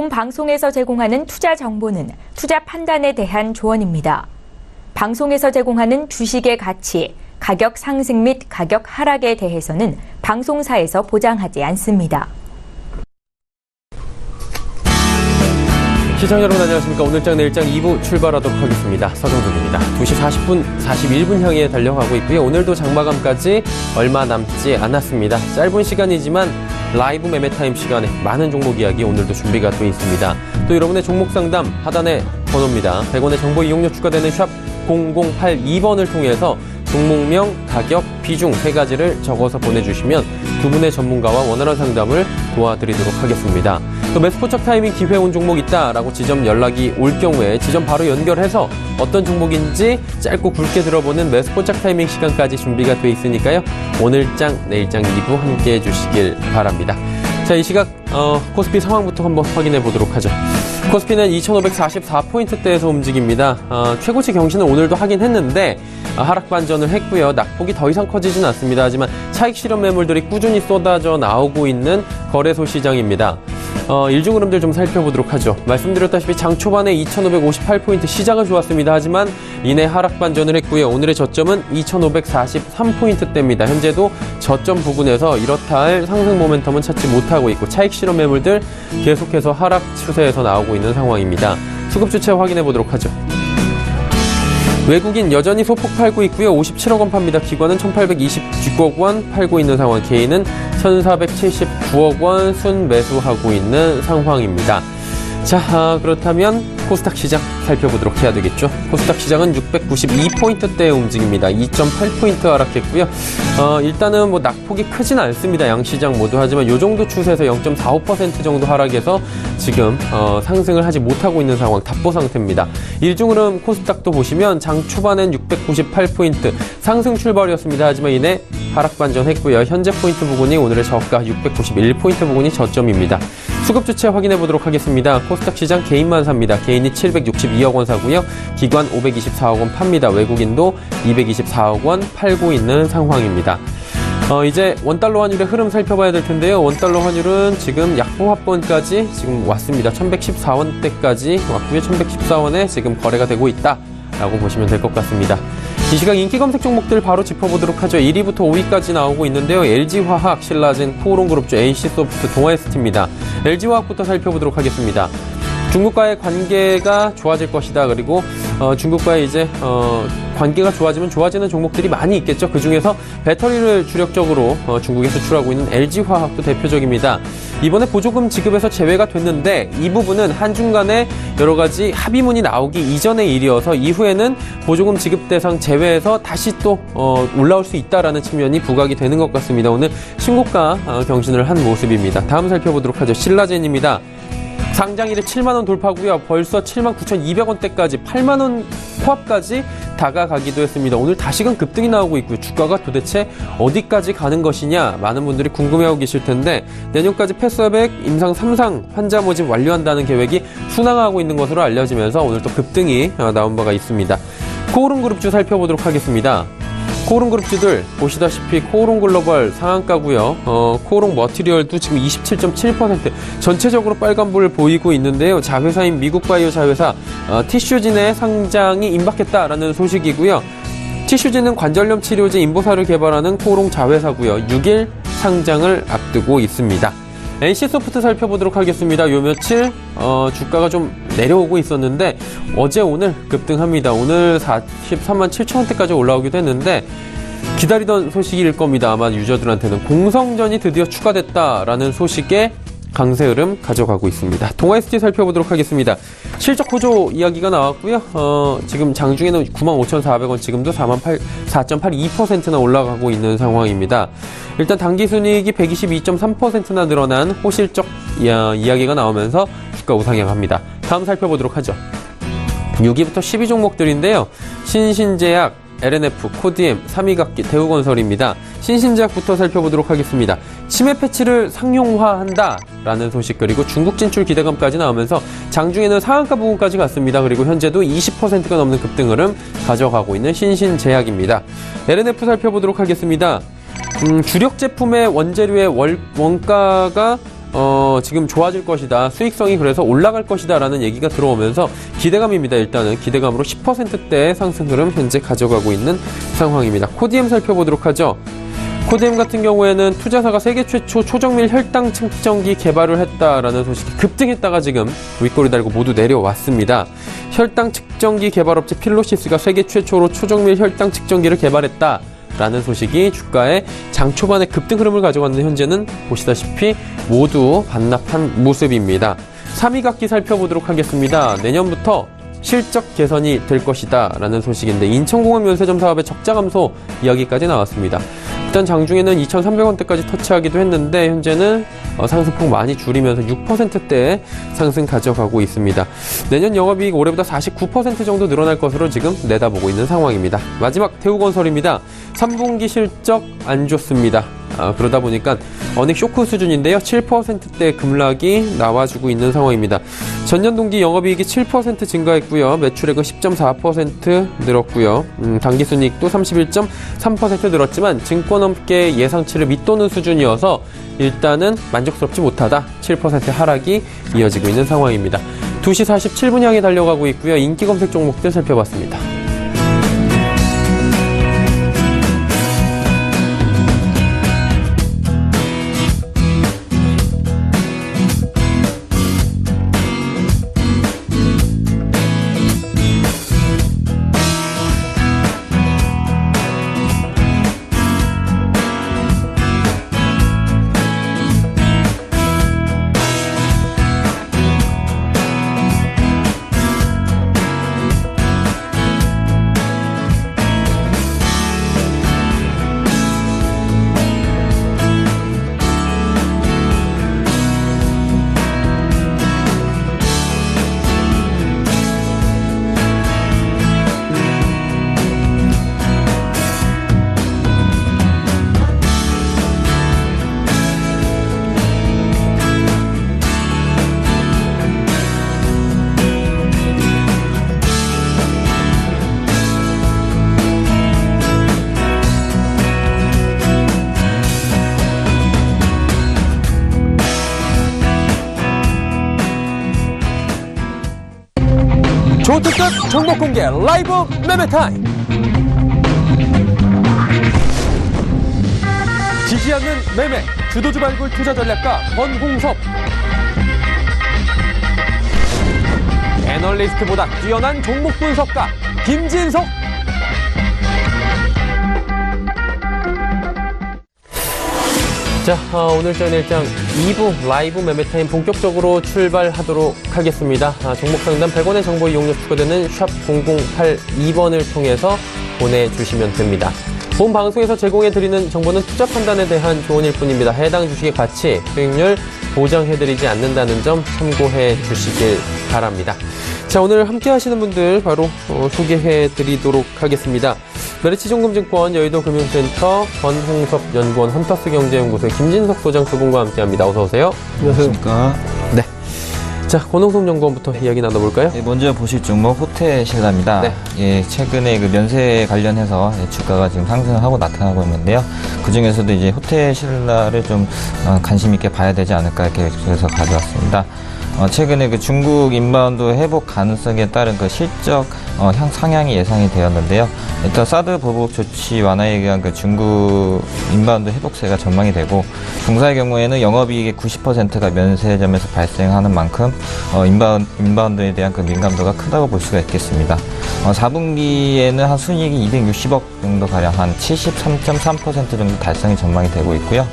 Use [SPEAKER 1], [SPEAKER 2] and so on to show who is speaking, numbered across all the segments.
[SPEAKER 1] 본 방송에서 제공하는 투자 정보는 투자 판단에 대한 조언입니다. 방송에서 제공하는 주식의 가치, 가격 상승 및 가격 하락에 대해서는 방송사에서 보장하지 않습니다.
[SPEAKER 2] 시청자 여러분 안녕하십니까. 오늘장 내일장 2부 출발하도록 하겠습니다. 서정준입니다. 2시 40분 41분 향해 달려가고 있고요. 오늘도 장마감까지 얼마 남지 않았습니다. 짧은 시간이지만 라이브 매매타임 시간에 많은 종목 이야기 오늘도 준비가 되어 있습니다. 또 여러분의 종목 상담 하단에 번호입니다. 100원의 정보 이용료 추가되는 샵 0082번을 통해서 종목명, 가격, 비중 세 가지를 적어서 보내주시면 두 분의 전문가와 원활한 상담을 도와드리도록 하겠습니다. 또 매수포착 타이밍 기회 온 종목 있다라고 지점 연락이 올 경우에 지점 바로 연결해서 어떤 종목인지 짧고 굵게 들어보는 매수포착 타이밍 시간까지 준비가 되어 있으니까요. 오늘장, 내일장 2부 함께해 주시길 바랍니다. 자, 이 시각 코스피 상황부터 한번 확인해 보도록 하죠. 코스피는 2544포인트대에서 움직입니다. 최고치 경신을 오늘도 하긴 했는데 하락 반전을 했고요. 낙폭이 더 이상 커지진 않습니다. 하지만 차익 실현 매물들이 꾸준히 쏟아져 나오고 있는 거래소 시장입니다. 일중 흐름들 좀 살펴보도록 하죠. 말씀드렸다시피 장 초반에 2558포인트 시작은 좋았습니다. 하지만 이내 하락 반전을 했고요. 오늘의 저점은 2543포인트대입니다. 현재도 저점 부근에서 이렇다 할 상승 모멘텀은 찾지 못하고 있고 차익 실현 매물들 계속해서 하락 추세에서 나오고 있는 상황입니다. 수급 주체 확인해 보도록 하죠. 외국인 여전히 소폭 팔고 있고요. 57억 원 팝니다. 기관은 1829억 원 팔고 있는 상황, 개인은 1479억 원 순매수하고 있는 상황입니다. 자, 그렇다면 코스닥 시장 살펴보도록 해야 되겠죠. 코스닥 시장은 692포인트대에 움직입니다. 2.8포인트 하락했고요. 일단은 뭐 낙폭이 크진 않습니다. 양시장 모두. 하지만 이 정도 추세에서 0.45% 정도 하락해서 지금 상승을 하지 못하고 있는 상황, 답보 상태입니다. 일중 흐름 코스닥도 보시면 장 초반엔 698포인트 상승 출발이었습니다. 하지만 이내 하락 반전했고요. 현재 포인트 부근이 오늘의 저가 691포인트 부근이 저점입니다. 수급 주체 확인해 보도록 하겠습니다. 코스닥 시장 개인만 삽니다. 개인이 762억 원 사고요. 기관 524억 원 팝니다. 외국인도 224억 원 팔고 있는 상황입니다. 이제 원달러 환율의 흐름 살펴봐야 될 텐데요. 원달러 환율은 지금 약보합권까지 지금 왔습니다. 1114원대까지 왔고요. 1114원에 지금 거래가 되고 있다라고 보시면 될 것 같습니다. 이 시각 인기 검색 종목들 바로 짚어보도록 하죠. 1위부터 5위까지 나오고 있는데요. LG화학, 신라젠, 코오롱그룹주, NC소프트, 동아에스티입니다. LG화학부터 살펴보도록 하겠습니다. 중국과의 관계가 좋아질 것이다. 그리고 중국과의 이제 관계가 좋아지면 좋아지는 종목들이 많이 있겠죠. 그 중에서 배터리를 주력적으로 중국에 수출하고 있는 LG화학도 대표적입니다. 이번에 보조금 지급에서 제외가 됐는데 이 부분은 한중 간에 여러 가지 합의문이 나오기 이전의 일이어서 이후에는 보조금 지급 대상 제외해서 다시 또 올라올 수 있다라는 측면이 부각이 되는 것 같습니다. 오늘 신고가 경신을 한 모습입니다. 다음 살펴보도록 하죠. 신라젠입니다. 상장일에 7만원 돌파고요. 벌써 79,200원대까지 8만원 코앞까지 다가가기도 했습니다. 오늘 다시금 급등이 나오고 있고요. 주가가 도대체 어디까지 가는 것이냐 많은 분들이 궁금해하고 계실 텐데 내년까지 패스백 임상 3상 환자 모집 완료한다는 계획이 순항하고 있는 것으로 알려지면서 오늘 또 급등이 나온 바가 있습니다. 코오롱그룹주 살펴보도록 하겠습니다. 코오롱그룹주들 보시다시피 코오롱글로벌 상한가고요. 코오롱 머티리얼도 지금 27.7% 전체적으로 빨간불을 보이고 있는데요. 자회사인 미국바이오 자회사 티슈진의 상장이 임박했다라는 소식이고요. 티슈진은 관절염 치료제 인보사를 개발하는 코오롱 자회사고요. 6일 상장을 앞두고 있습니다. NC소프트 살펴보도록 하겠습니다. 요 며칠 주가가 좀 내려오고 있었는데 어제 오늘 급등합니다. 오늘 43만 7천원대까지 올라오기도 했는데 기다리던 소식일 겁니다. 아마 유저들한테는 공성전이 드디어 추가됐다라는 소식에 강세 흐름 가져가고 있습니다. 동아에스티 살펴보도록 하겠습니다. 실적 호조 이야기가 나왔고요. 지금 장중에는 95,400원, 지금도 4.82%나 올라가고 있는 상황입니다. 일단 당기순이익이 122.3%나 늘어난 호실적 이야기가 나오면서 주가 우상향합니다. 다음 살펴보도록 하죠. 6위부터 12 종목들인데요. 신신제약, LNF, 코디엠, 3위각기, 대우건설입니다. 신신제약부터 살펴보도록 하겠습니다. 치매 패치를 상용화한다라는 소식, 그리고 중국 진출 기대감까지 나오면서 장중에는 상한가 부분까지 갔습니다. 그리고 현재도 20%가 넘는 급등 흐름 가져가고 있는 신신제약입니다. LNF 살펴보도록 하겠습니다. 주력 제품의 원재료의 원가가 지금 좋아질 것이다. 수익성이 그래서 올라갈 것이다. 라는 얘기가 들어오면서 기대감입니다. 일단은 기대감으로 10%대의 상승 흐름 현재 가져가고 있는 상황입니다. 코디엠 살펴보도록 하죠. 코디엠 같은 경우에는 투자사가 세계 최초 초정밀 혈당 측정기 개발을 했다라는 소식이 급등했다가 지금 윗꼬리 달고 모두 내려왔습니다. 혈당 측정기 개발업체 필로시스가 세계 최초로 초정밀 혈당 측정기를 개발했다. 라는 소식이 주가의 장 초반에 급등 흐름을 가져갔는데 현재는 보시다시피 모두 반납한 모습입니다. 3위 각기 살펴보도록 하겠습니다. 내년부터 실적 개선이 될 것이다 라는 소식인데 인천공항 면세점 사업의 적자 감소 이야기까지 나왔습니다. 일단 장중에는 2,300원대까지 터치하기도 했는데 현재는 상승폭 많이 줄이면서 6%대의 상승 가져가고 있습니다. 내년 영업이익 올해보다 49% 정도 늘어날 것으로 지금 내다보고 있는 상황입니다. 마지막 대우건설입니다. 3분기 실적 안 좋습니다. 그러다 보니까 어닝 쇼크 수준인데요. 7%대 급락이 나와주고 있는 상황입니다. 전년 동기 영업이익이 7% 증가했고요. 매출액은 10.4% 늘었고요. 당기순이익도 31.3% 늘었지만 증권업계 예상치를 밑도는 수준이어서 일단은 만족스럽지 못하다. 7% 하락이 이어지고 있는 상황입니다. 2시 47분 향해 달려가고 있고요. 인기 검색 종목들 살펴봤습니다. 초특급 종목 공개 라이브 매매 타임. 지지 않는 매매 주도주 발굴 투자 전략가 권홍섭. 애널리스트보다 뛰어난 종목 분석가 김진석. 자, 오늘 저희는 일단 2부 라이브 매매타임 본격적으로 출발하도록 하겠습니다. 종목 상담 100원의 정보 이용료 추가되는 샵 0082번을 통해서 보내주시면 됩니다. 본 방송에서 제공해드리는 정보는 투자 판단에 대한 조언일 뿐입니다. 해당 주식의 가치, 수익률 보장해드리지 않는다는 점 참고해 주시길 바랍니다. 자, 오늘 함께 하시는 분들 바로 소개해드리도록 하겠습니다. 메리츠증권증권 여의도 금융센터 권홍섭 연구원 헌터스 경제연구소의 김진석 소장 두 분과 함께합니다. 어서 오세요.
[SPEAKER 3] 안녕하십니까.
[SPEAKER 2] 네. 자, 권홍섭 연구원부터 이야기 나눠볼까요?
[SPEAKER 3] 네, 먼저 보실 종목 호텔신라입니다.
[SPEAKER 2] 네.
[SPEAKER 3] 예, 최근에 그 면세 관련해서 주가가 지금 상승을 하고 나타나고 있는데요. 그 중에서도 이제 호텔신라를 좀 관심 있게 봐야 되지 않을까 이렇게 그래서 가져왔습니다. 최근에 그 중국 인바운드 회복 가능성에 따른 그 실적 상향이 예상이 되었는데요. 일단 사드 보복 조치 완화에 의한 그 중국 인바운드 회복세가 전망이 되고, 종사의 경우에는 영업이익의 90%가 면세점에서 발생하는 만큼 인바운드에 대한 그 민감도가 크다고 볼 수가 있겠습니다. 4분기에는 한 순이익이 260억 정도 가량 한 73.3% 정도 달성이 전망이 되고 있고요.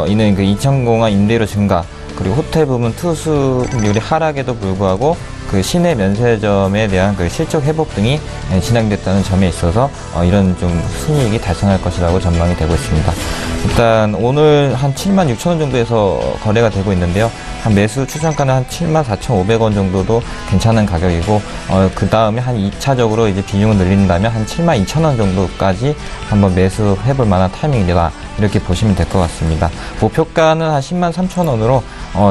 [SPEAKER 3] 이는 그 인천공항 임대료 증가, 그리고 호텔 부문 투수율이 하락에도 불구하고 그 시내 면세점에 대한 그 실적 회복 등이 진행됐다는 점에 있어서 이런 좀 순이익이 달성할 것이라고 전망이 되고 있습니다. 일단 오늘 한 76,000원 정도에서 거래가 되고 있는데요. 한 매수 추천가는 한 74,500원 정도도 괜찮은 가격이고, 그 다음에 한 2차적으로 이제 비중을 늘린다면 한 72,000원 정도까지 한번 매수해볼 만한 타이밍이다, 이렇게 보시면 될 것 같습니다. 목표가는 한 103,000원으로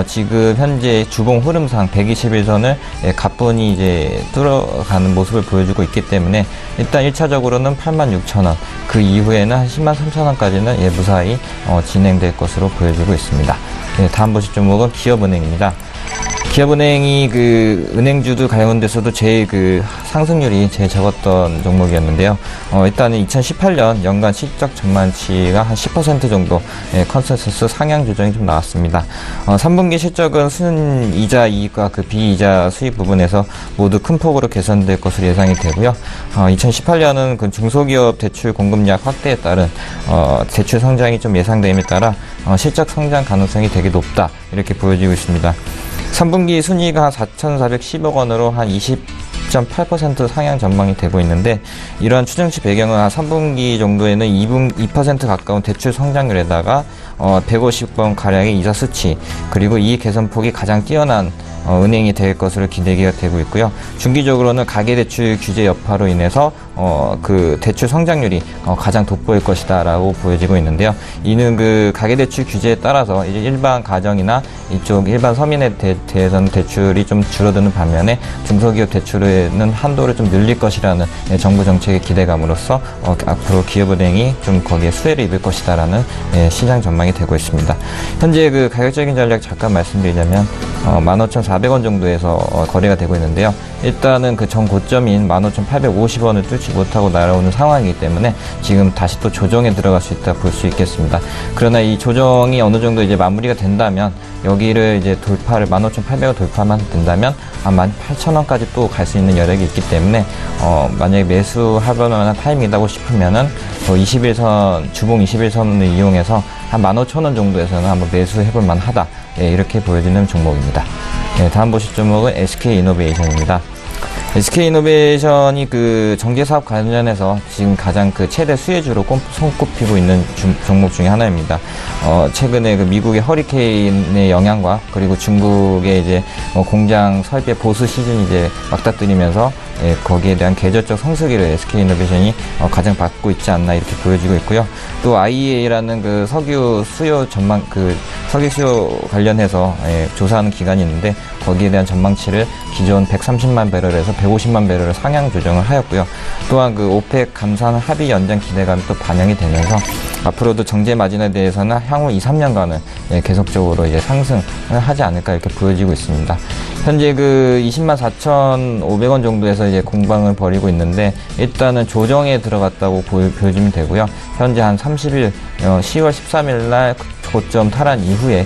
[SPEAKER 3] 지금 현재 주봉 흐름상 121선을 가뿐히 이제 뚫어가는 모습을 보여주고 있기 때문에 일단 1차적으로는 86,000원, 그 이후에는 한 103,000원까지는 무사히 무사히 진행될 것으로 보여지고 있습니다. 네, 다음 보실 종목은 기업은행입니다. 기업은행이 그 은행주들 가운데서도 제일 그 상승률이 제일 적었던 종목이었는데요. 일단은 2018년 연간 실적 전망치가 한 10% 정도 컨센서스 상향 조정이 좀 나왔습니다. 3분기 실적은 순이자 이익과 그 비이자 수익 부분에서 모두 큰 폭으로 개선될 것으로 예상이 되고요. 2018년은 그 중소기업 대출 공급량 확대에 따른 대출 성장이 좀 예상됨에 따라 실적 성장 가능성이 되게 높다 이렇게 보여지고 있습니다. 3분기 순이익가 4,410억 원으로 한 20.8% 상향 전망이 되고 있는데, 이러한 추정치 배경은 한 3분기 정도에는 2% 가까운 대출 성장률에다가 150번 가량의 이자 수치, 그리고 이익 개선폭이 가장 뛰어난 은행이 될 것으로 기대가 되고 있고요. 중기적으로는 가계대출 규제 여파로 인해서 그 대출 성장률이 가장 돋보일 것이다라고 보여지고 있는데요. 이는 그 가계대출 규제에 따라서 이제 일반 가정이나 이쪽 일반 서민에 대해서는 대출이 좀 줄어드는 반면에 중소기업 대출에는 한도를 좀 늘릴 것이라는 정부 정책의 기대감으로써 앞으로 기업은행이 좀 거기에 수혜를 입을 것이다라는 시장 전망이 되고 있습니다. 현재 그 가격적인 전략 잠깐 말씀드리자면 15,400원 정도에서 거래가 되고 있는데요. 일단은 그 전 고점인 15,850원을 뚫지 못하고 날아오는 상황이기 때문에 지금 다시 또 조정에 들어갈 수 있다 볼 수 있겠습니다. 그러나 이 조정이 어느 정도 이제 마무리가 된다면 여기를 이제 돌파를 15,800원 돌파만 된다면 한 18,000원까지 또 갈 수 있는 여력이 있기 때문에 만약에 매수할 만한 타임이라고 싶으면은 21선 주봉 21선을 이용해서 한 15,000원 정도에서는 한번 매수해볼 만하다. 이렇게 보여지는 종목입니다. 다음 보실 종목은 SK이노베이션입니다. SK이노베이션이 그 전기사업 관련해서 지금 가장 그 최대 수혜주로 손꼽히고 있는 종목 중에 하나입니다. 최근에 그 미국의 허리케인의 영향과 그리고 중국의 이제 공장 설계 보수 시즌이 이제 막다뜨리면서 거기에 대한 계절적 성수기를 SK이노베이션이 가장 받고 있지 않나 이렇게 보여지고 있고요. 또 IEA라는 그 석유 수요 관련해서 조사하는 기관이 있는데 거기에 대한 전망치를 기존 130만 배럴에서 150만 배럴을 상향 조정을 하였고요. 또한 그 오펙 감산 합의 연장 기대감이 또 반영이 되면서 앞으로도 정제 마진에 대해서는 향후 2, 3년간은 계속적으로 이제 상승을 하지 않을까 이렇게 보여지고 있습니다. 현재 그 20만 4,500원 정도에서 이제 공방을 벌이고 있는데 일단은 조정에 들어갔다고 보여지면 되고요. 현재 한 30일, 10월 13일 날 고점 탈환 이후에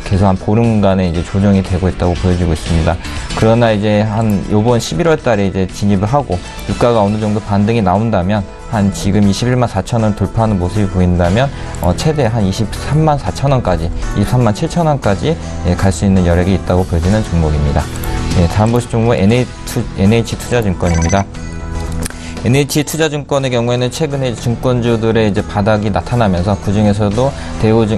[SPEAKER 3] 계속 한 보름간의 이제 조정이 되고 있다고 보여지고 있습니다. 그러나 이제 한 요번 11월 달에 이제 진입을 하고 유가가 어느 정도 반등이 나온다면 한 지금 21만 4천원 돌파하는 모습이 보인다면 최대 한 23만 4천원까지 23만 7천원까지 갈 수 있는 여력이 있다고 보여지는 종목입니다. 다음 보실 종목은 NH투자증권입니다. NH투자증권의 경우에는 최근에 증권주들의 이제 바닥이 나타나면서 그 중에서도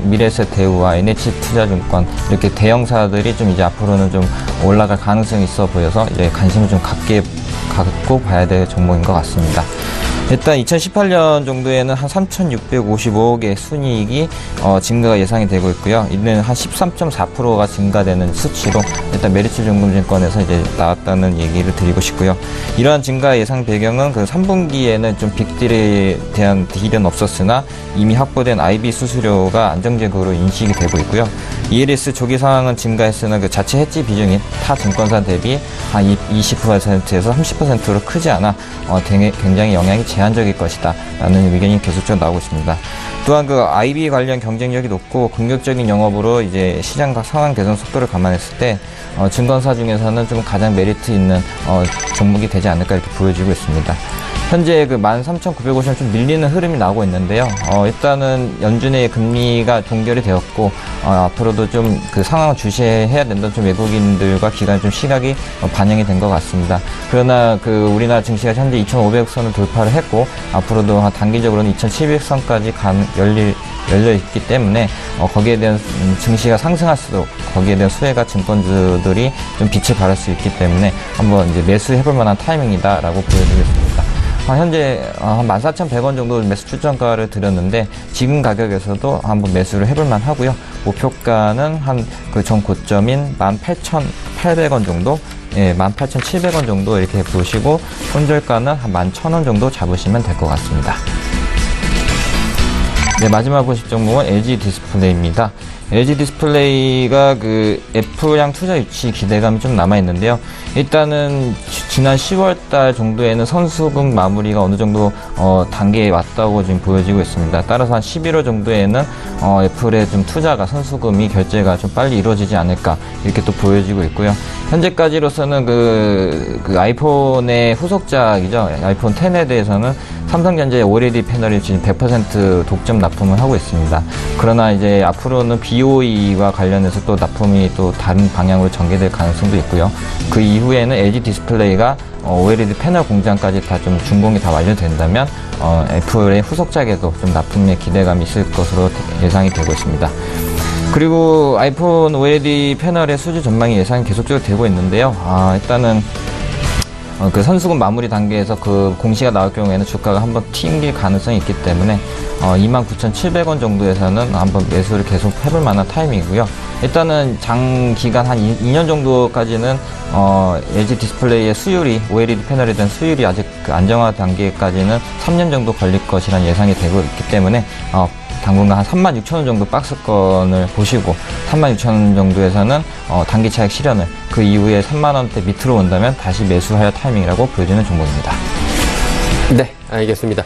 [SPEAKER 3] 미래에셋 대우와 NH투자증권 이렇게 대형사들이 좀 이제 앞으로는 좀 올라갈 가능성이 있어 보여서 이제 관심을 좀 갖고 봐야 될 종목인 것 같습니다. 일단 2018년 정도에는 한 3,655억의 순이익이 증가가 예상이 되고 있고요. 이는 한 13.4%가 증가되는 수치로 일단 메리츠증권에서 이제 나왔다는 얘기를 드리고 싶고요. 이러한 증가 예상 배경은 그 3분기에는 좀 빅딜에 대한 딜은 없었으나 이미 확보된 IB 수수료가 안정적으로 인식이 되고 있고요. ELS 조기 상황은 증가했으나 그 자체 해지 비중이 타 증권사 대비 한 20%에서 30%로 크지 않아 굉장히 영향이 제한적일 것이다 라는 의견이 계속적으로 나오고 있습니다. 또한 그 IB 관련 경쟁력이 높고 공격적인 영업으로 이제 시장과 상황 개선 속도를 감안했을 때 증권사 중에서는 좀 가장 메리트 있는 종목이 되지 않을까 이렇게 보여지고 있습니다. 현재 그 13,950원 좀 밀리는 흐름이 나오고 있는데요. 일단은 연준의 금리가 동결이 되었고 앞으로도 좀 그 상황을 주시해야 된다는 좀 외국인들과 기관의 좀 시각이 반영이 된 것 같습니다. 그러나 그 우리나라 증시가 현재 2,500선을 돌파를 했고 앞으로도 단기적으로는 2,700선까지 열려 있기 때문에 거기에 대한 증시가 상승할수록 거기에 대한 수혜가 증권주들이 좀 빛을 발할 수 있기 때문에 한번 이제 매수해볼 만한 타이밍이다라고 보여드리겠습니다. 현재 14,100원 정도 매수 출전가를 드렸는데 지금 가격에서도 한번 매수를 해볼만 하고요. 목표가는 한 그 전 고점인 18,800원 정도, 18,700원 정도 이렇게 보시고 손절가는 한 11,000원 정도 잡으시면 될 것 같습니다. 네, 마지막 보실 종목은 LG 디스플레이입니다. LG 디스플레이가 그 F량 투자 유치 기대감이 좀 남아있는데요. 일단은 지난 10월달 정도에는 선수금 마무리가 어느 정도 단계에 왔다고 지금 보여지고 있습니다. 따라서 한 11월 정도에는 애플의 좀 투자가 선수금이 결제가 좀 빨리 이루어지지 않을까 이렇게 또 보여지고 있고요. 현재까지로서는 그 아이폰의 후속작이죠. 아이폰 10에 대해서는 삼성전자의 OLED 패널이 지금 100% 독점 납품을 하고 있습니다. 그러나 이제 앞으로는 BOE와 관련해서 또 납품이 또 다른 방향으로 전개될 가능성도 있고요. 그 이후에는 LG 디스플레이가 OLED 패널 공장까지 다 좀 준공이 다 완료된다면 애플의 후속작에도 좀 납품의 기대감이 있을 것으로 예상이 되고 있습니다. 그리고 아이폰 OLED 패널의 수주 전망이 예상이 계속적으로 되고 있는데요. 일단은 그 선수금 마무리 단계에서 그 공시가 나올 경우에는 주가가 한번 튕길 가능성이 있기 때문에 29,700원 정도에서는 한번 매수를 계속 해볼 만한 타이밍이고요. 일단은 장기간 한 2년 정도까지는 LG 디스플레이의 수율이 OLED 패널에 대한 수율이 아직 그 안정화 단계까지는 3년 정도 걸릴 것이라는 예상이 되고 있기 때문에 당분간 한 36,000원 정도 박스권을 보시고 36,000원 정도에서는 단기 차익 실현을 그 이후에 3만원대 밑으로 온다면 다시 매수할 타이밍이라고 보여지는 종목입니다.
[SPEAKER 2] 네, 알겠습니다.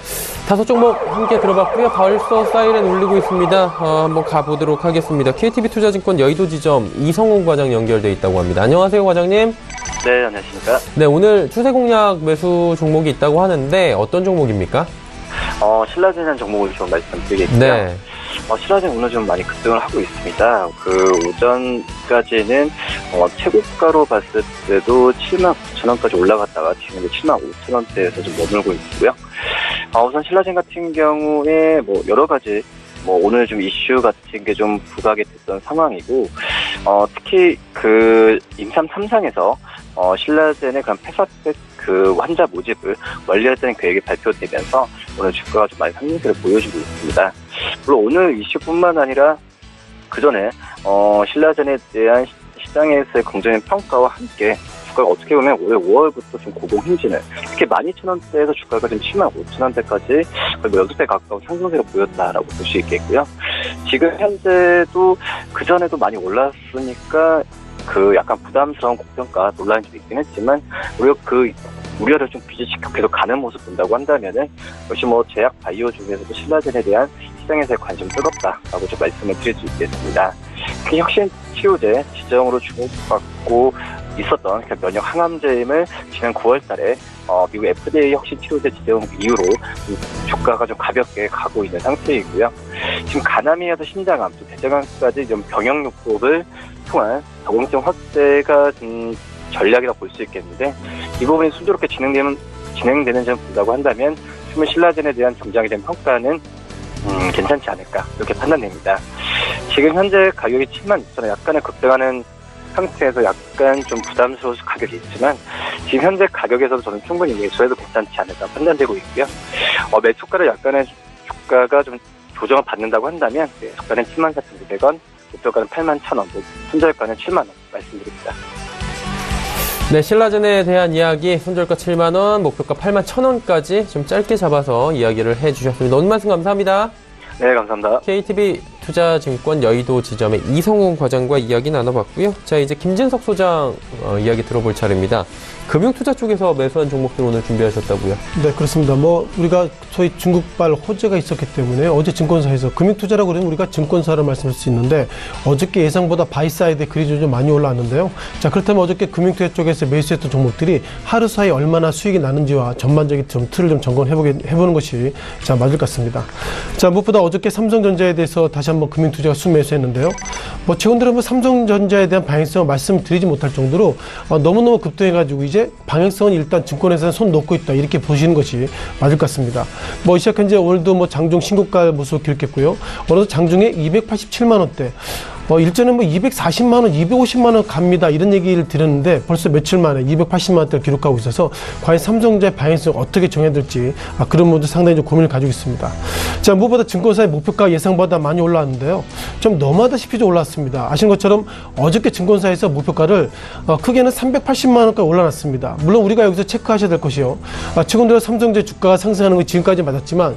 [SPEAKER 2] 5종목 함께 들어봤고요. 벌써 사이렌 울리고 있습니다. 한번 가보도록 하겠습니다. KTB투자증권 여의도지점 이성훈 과장 연결돼 있다고 합니다. 안녕하세요, 과장님.
[SPEAKER 4] 네, 안녕하십니까.
[SPEAKER 2] 네, 오늘 추세 공략 매수 종목이 있다고 하는데 어떤 종목입니까?
[SPEAKER 4] 신라젠이라는 종목을 좀 말씀드리겠고요.
[SPEAKER 2] 네.
[SPEAKER 4] 신라젠 오늘 좀 많이 급등을 하고 있습니다. 그 오전까지는 최고가로 봤을 때도 79,000원까지 올라갔다가 지금 75,000원대에서 좀 머물고 있고요. 우선 신라젠 같은 경우에 여러 가지 오늘 좀 이슈 같은 게 좀 부각이 됐던 상황이고, 특히 그 임상 3상에서 신라젠의 그런 폐사백 그 환자 모집을 완료했다는 계획이 발표되면서 오늘 주가가 좀 많이 상승세를 보여주고 있습니다. 물론 오늘 이슈뿐만 아니라 그 전에 신라젠에 대한 시장에서의 긍정적인 평가와 함께 주가가 어떻게 보면 올해 5월부터 좀 고공행진을, 특히 12,000원대에서 주가가 지금 75,000원대까지 거의 6배 가까운 상승세를 보였다라고 볼 수 있겠고요. 지금 현재도 그 전에도 많이 올랐으니까 그 약간 부담스러운 고평가 논란이 좀 있긴 했지만, 우리가 그 우려를 좀 비지시켜 계속 가는 모습 본다고 한다면은 역시 제약 바이오 중에서도 신라젠에 대한 시장에서의 관심 뜨겁다라고 좀 말씀을 드릴 수 있겠습니다. 그 혁신 치료제 지정으로 주목받고 있었던 그 면역 항암제임을 지난 9월달에 미국 FDA 혁신 치료제 지정 이후로 주가가 좀 가볍게 가고 있는 상태이고요. 지금 간암이어서 신장암, 또 대장암까지 좀 병역요법을 통한 적응성 확대가 전략이라 볼 수 있겠는데, 이 부분이 순조롭게 진행되는 점 본다고 한다면 충분히 신라젠에 대한 정장에 대한 평가는 괜찮지 않을까 이렇게 판단됩니다. 지금 현재 가격이 76,000원 약간의 급등하는 상태에서 약간 좀 부담스러운 가격이 있지만, 지금 현재 가격에서도 저는 충분히 매수해도 괜찮지 않을까 판단되고 있고요. 매수가를 약간의 주가가 좀 조정을 받는다고 한다면 매수가는 74,900원, 목표가는 81,000원, 손절가는 7만원 말씀드립니다.
[SPEAKER 2] 네, 신라젠에 대한 이야기, 손절가 7만원, 목표가 81,000원까지 좀 짧게 잡아서 이야기를 해주셨습니다. 오늘 말씀 감사합니다.
[SPEAKER 4] 네, 감사합니다.
[SPEAKER 2] KTB 투자증권 여의도 지점의 이성훈 과장과 이야기 나눠봤고요. 자, 이제 김진석 소장 이야기 들어볼 차례입니다. 금융투자 쪽에서 매수한 종목들 오늘 준비하셨다고요?
[SPEAKER 5] 네, 그렇습니다. 우리가 소위 중국발 호재가 있었기 때문에 어제 증권사에서 금융투자라고 그러면 우리가 증권사를 말씀할 수 있는데, 어저께 예상보다 바이사이드의 그리즐이 좀 많이 올라왔는데요. 자, 그렇다면 어저께 금융투자 쪽에서 매수했던 종목들이 하루 사이 얼마나 수익이 나는지와 전반적인 좀 틀을 좀 점검해보는 것이 맞을 것 같습니다. 자, 무엇보다 어저께 삼성전자에 대해서 다시 한번 금융투자가 순매수했는데요. 최근 들어 삼성전자에 대한 방향성을 말씀드리지 못할 정도로 너무너무 급등해가지고 이제 방향성은 일단 증권회사는 손 놓고 있다, 이렇게 보시는 것이 맞을 것 같습니다. 시작 현재 오늘도 장중 신고가 모습을 기록했고요. 오늘도 장중에 287만 원대. 일전에 240만 원, 250만 원 갑니다. 이런 얘기를 드렸는데 벌써 며칠 만에 280만 원대를 기록하고 있어서 과연 삼성전자의 방향성을 어떻게 정해야 될지 그런 부분도 상당히 좀 고민을 가지고 있습니다. 자, 무엇보다 증권사의 목표가 예상보다 많이 올라왔는데요. 좀 너무하다시피 좀 올랐습니다. 아시는 것처럼 어저께 증권사에서 목표가를 크게는 380만 원까지 올라놨습니다. 물론 우리가 여기서 체크하셔야 될 것이요. 최근 들어 삼성전자 주가가 상승하는 건 지금까지 맞았지만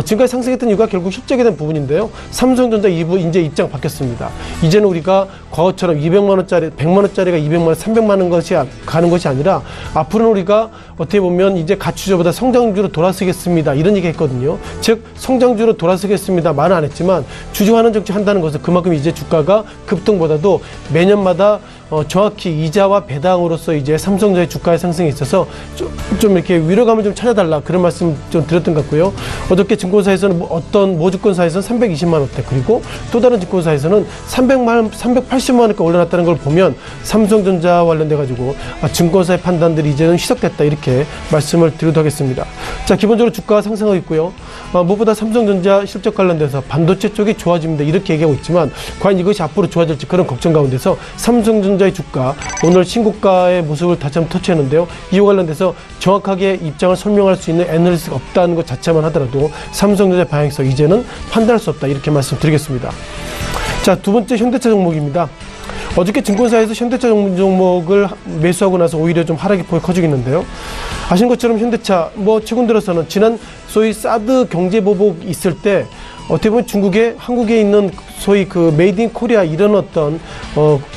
[SPEAKER 5] 지금까지 상승했던 이유가 결국 실적에 대한 부분인데요. 삼성전자 이제 입장 바뀌었습니다. 이제는 우리가 과거처럼 200만 원짜리, 100만 원짜리가 200만 원, 300만 원 것이 가는 것이 아니라 앞으로는 우리가 어떻게 보면 이제 가추저보다 성장주로 돌아서겠습니다. 이런 얘기 했거든요. 즉 성장주로 돌아서겠습니다. 말은 안 했지만 주주환원 정책 한다는 것은 그만큼 이제 주가가 급등보다도 매년마다 정확히 이자와 배당으로서 이제 삼성전자의 주가의 상승에 있어서 좀 이렇게 위로감을 좀 찾아달라 그런 말씀 좀 드렸던 것 같고요. 어저께 증권사에서는 어떤 모주권사에서는 320만 원대 그리고 또 다른 증권사에서는 380만 원까지 올려놨다는 걸 보면 삼성전자 관련돼 가지고 증권사의 판단들이 이제는 희석됐다 이렇게 말씀을 드리도록 하겠습니다. 자, 기본적으로 주가가 상승하고 있고요. 무엇보다 삼성전자 실적 관련돼서 반도체 쪽이 좋아집니다 이렇게 얘기하고 있지만 과연 이것이 앞으로 좋아질지 그런 걱정 가운데서 삼성전자의 주가 오늘 신고가의 모습을 다시 한번 터치했는데요. 이와 관련돼서 정확하게 입장을 설명할 수 있는 애널리스트가 없다는 것 자체만 하더라도 삼성전자 방향성 이제는 판단할 수 없다 이렇게 말씀드리겠습니다. 자, 두 번째 현대차 종목입니다. 어저께 증권사에서 현대차 종목을 매수하고 나서 오히려 좀 하락이 폭이 커지고 있는데요. 아시는 것처럼 현대차 최근 들어서는 지난 소위 사드 경제 보복 있을 때 어떻게 보면 한국에 있는 소위 그 메이드 인 코리아 이런 어떤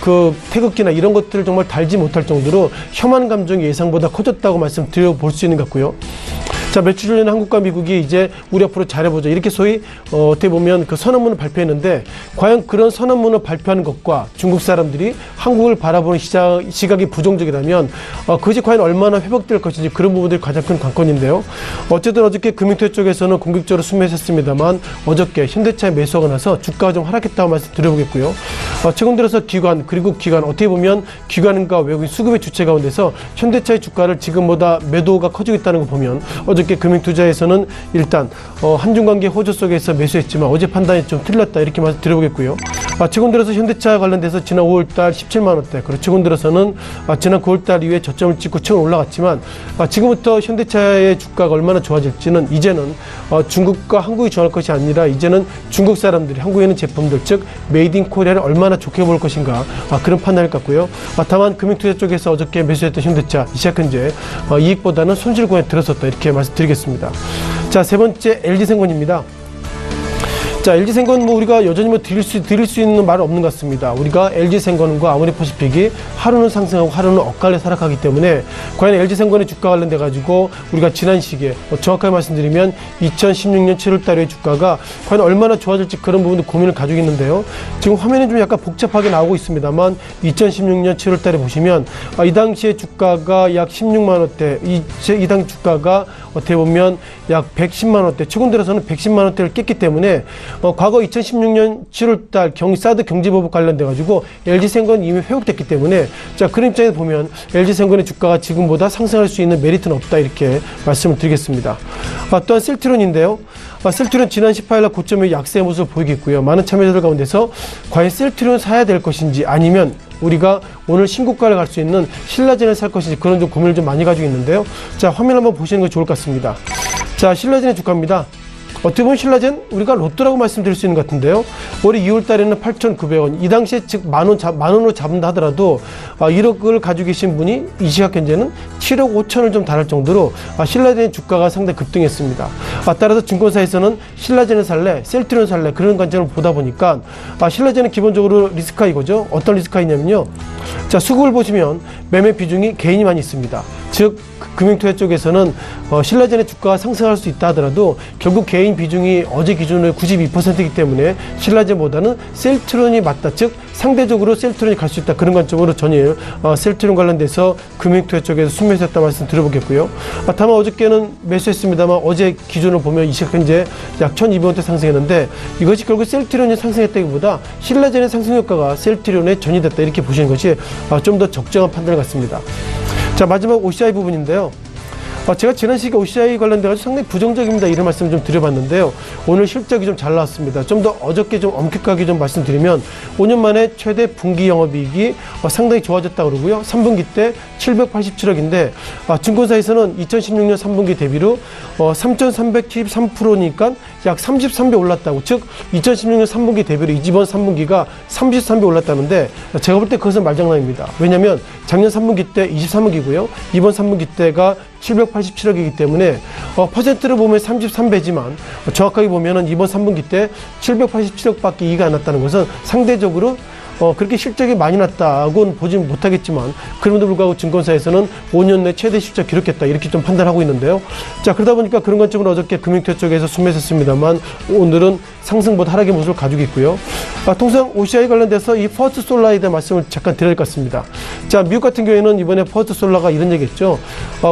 [SPEAKER 5] 그 태극기나 이런 것들을 정말 달지 못할 정도로 혐한 감정이 예상보다 커졌다고 말씀드려 볼 수 있는 것 같고요. 자, 며칠 전에 한국과 미국이 이제 우리 앞으로 잘해보자 이렇게 소위 어떻게 보면 그 선언문을 발표했는데 과연 그런 선언문을 발표하는 것과 중국 사람들이 한국을 바라보는 시각이 부정적이라면 그것이 과연 얼마나 회복될 것인지 그런 부분들이 가장 큰 관건인데요. 어쨌든 어저께 금융투자 쪽에서는 공격적으로 순매했습니다만 어저께 현대차에 매수하고 나서 주가가 좀 하락했다고 말씀드려보겠고요. 최근 들어서 기관 어떻게 보면 기관과 외국인 수급의 주체 가운데서 현대차의 주가를 지금보다 매도가 커지고 있다는 거 보면 어저께 금융투자에서는 일단 한중관계 호조 속에서 매수했지만 어제 판단이 좀 틀렸다 이렇게 말씀드려보겠고요. 최근 들어서 현대차 관련돼서 지난 5월달 17만 원대 그리고 최근 들어서는 지난 9월달 이후에 저점을 찍고 최근 올라갔지만 지금부터 현대차의 주가가 얼마나 좋아질지는 이제는 중국과 한국이 좋아할 것이 아니라 이제는 중국 사람들이 한국에 있는 제품들 즉 메이드 인 코리아를 얼마나 좋게 볼 것인가 그런 판단일 것 같고요. 다만 금융투자 쪽에서 어저께 매수했던 현대차 이 시각 현재 이익보다는 손실권에 들어섰다 이렇게 말씀드리겠습니다. 자, 세 번째 LG생건입니다. 자, LG생건 우리가 여전히 드릴 수 있는 말은 없는 것 같습니다. 우리가 LG생건과 아모레퍼시픽이 하루는 상승하고 하루는 엇갈려 하락하기 때문에 과연 LG생건의 주가 관련돼 가지고 우리가 지난 시기에 정확하게 말씀드리면 2016년 7월 달의 주가가 과연 얼마나 좋아질지 그런 부분도 고민을 가지고 있는데요. 지금 화면이 좀 약간 복잡하게 나오고 있습니다만 2016년 7월 달에 보시면 이 당시에 주가가 약 16만 원대 이 당 주가가 어떻게 보면 약 110만 원대 최근 들어서는 110만 원대를 깼기 때문에 과거 2016년 7월달 사드 경제보복 관련돼 가지고 LG생건 이미 회복됐기 때문에 자, 그런 입장에서 보면 LG생건의 주가가 지금보다 상승할 수 있는 메리트는 없다 이렇게 말씀을 드리겠습니다. 또한 셀트론인데요. 셀트론 지난 18일 고점의 약세의 모습을 보이고 있고요. 많은 참여자들 가운데서 과연 셀트론 사야 될 것인지 아니면 우리가 오늘 신고가를 갈 수 있는 신라젠을 살 것인지 그런 좀 고민을 좀 많이 가지고 있는데요. 자, 화면 한번 보시는 게 좋을 것 같습니다. 자, 신라젠의 주가입니다. 어떻게 보면 신라젠 우리가 로또라고 말씀드릴 수 있는 것 같은데요. 올해 2월 달에는 8,900원 이 당시에 즉 만 원으로 잡는다 하더라도 1억을 가지고 계신 분이 이 시각 현재는 7억 5천을 좀 달할 정도로 신라젠의 주가가 상당히 급등했습니다. 따라서 증권사에서는 신라젠을 살래 셀트리온 살래 그런 관점을 보다 보니까 신라젠은 기본적으로 리스크가 이거죠. 어떤 리스크가 있냐면요. 자, 수급을 보시면 매매 비중이 개인이 많이 있습니다. 즉 금융투자 쪽에서는 신라젠의 주가가 상승할 수 있다 하더라도 결국 개인 비중이 어제 기준으로 92%이기 때문에 신라젠보다는 셀트론이 맞다. 즉 상대적으로 셀트론이 갈 수 있다. 그런 관점으로 전일 셀트론 관련돼서 금융투자 쪽에서 순매수했다 말씀 드려보겠고요. 다만 어저께는 매수했습니다만 어제 기준으로 보면 이 시각 현재 약 1,200원대 상승했는데 이것이 결국 셀트론이 상승했다기보다 신라젠의 상승 효과가 셀트론에 전이됐다. 이렇게 보시는 것이 좀 더 적정한 판단 같습니다. 자, 마지막 OCI 부분인데요. 제가 지난 시기에 OCI 관련돼서 상당히 부정적입니다. 이런 말씀을 좀 드려봤는데요. 오늘 실적이 좀 잘 나왔습니다. 좀 더 어저께 좀 엄격하게 좀 말씀드리면 5년 만에 최대 분기 영업이익이 상당히 좋아졌다고 그러고요. 3분기 때 787억인데 증권사에서는 2016년 3분기 대비로 3,373%니까 약 33배 올랐다고. 즉 2016년 3분기 대비로 이번 3분기가 33배 올랐다는데 제가 볼 때 그것은 말장난입니다. 왜냐하면 작년 3분기 때 23억이고요. 이번 3분기 때가 787억이기 때문에 퍼센트를 보면 33배지만 정확하게 보면은 이번 3분기 때 787억밖에 이익이 안 났다는 것은 상대적으로 그렇게 실적이 많이 났다고는 보지는 못하겠지만 그럼에도 불구하고 증권사에서는 5년 내 최대 실적 기록했다 이렇게 좀 판단하고 있는데요. 자, 그러다 보니까 그런 관점으로 어저께 금융투자 쪽에서 순매했습니다만 오늘은 상승보다 하락의 모습을 가지고 있고요. 통상 OCI 관련돼서 이 퍼스트 솔라에 대한 말씀을 잠깐 드려야 될 것 같습니다. 자, 미국 같은 경우에는 이번에 퍼스트 솔라가 이런 얘기했죠.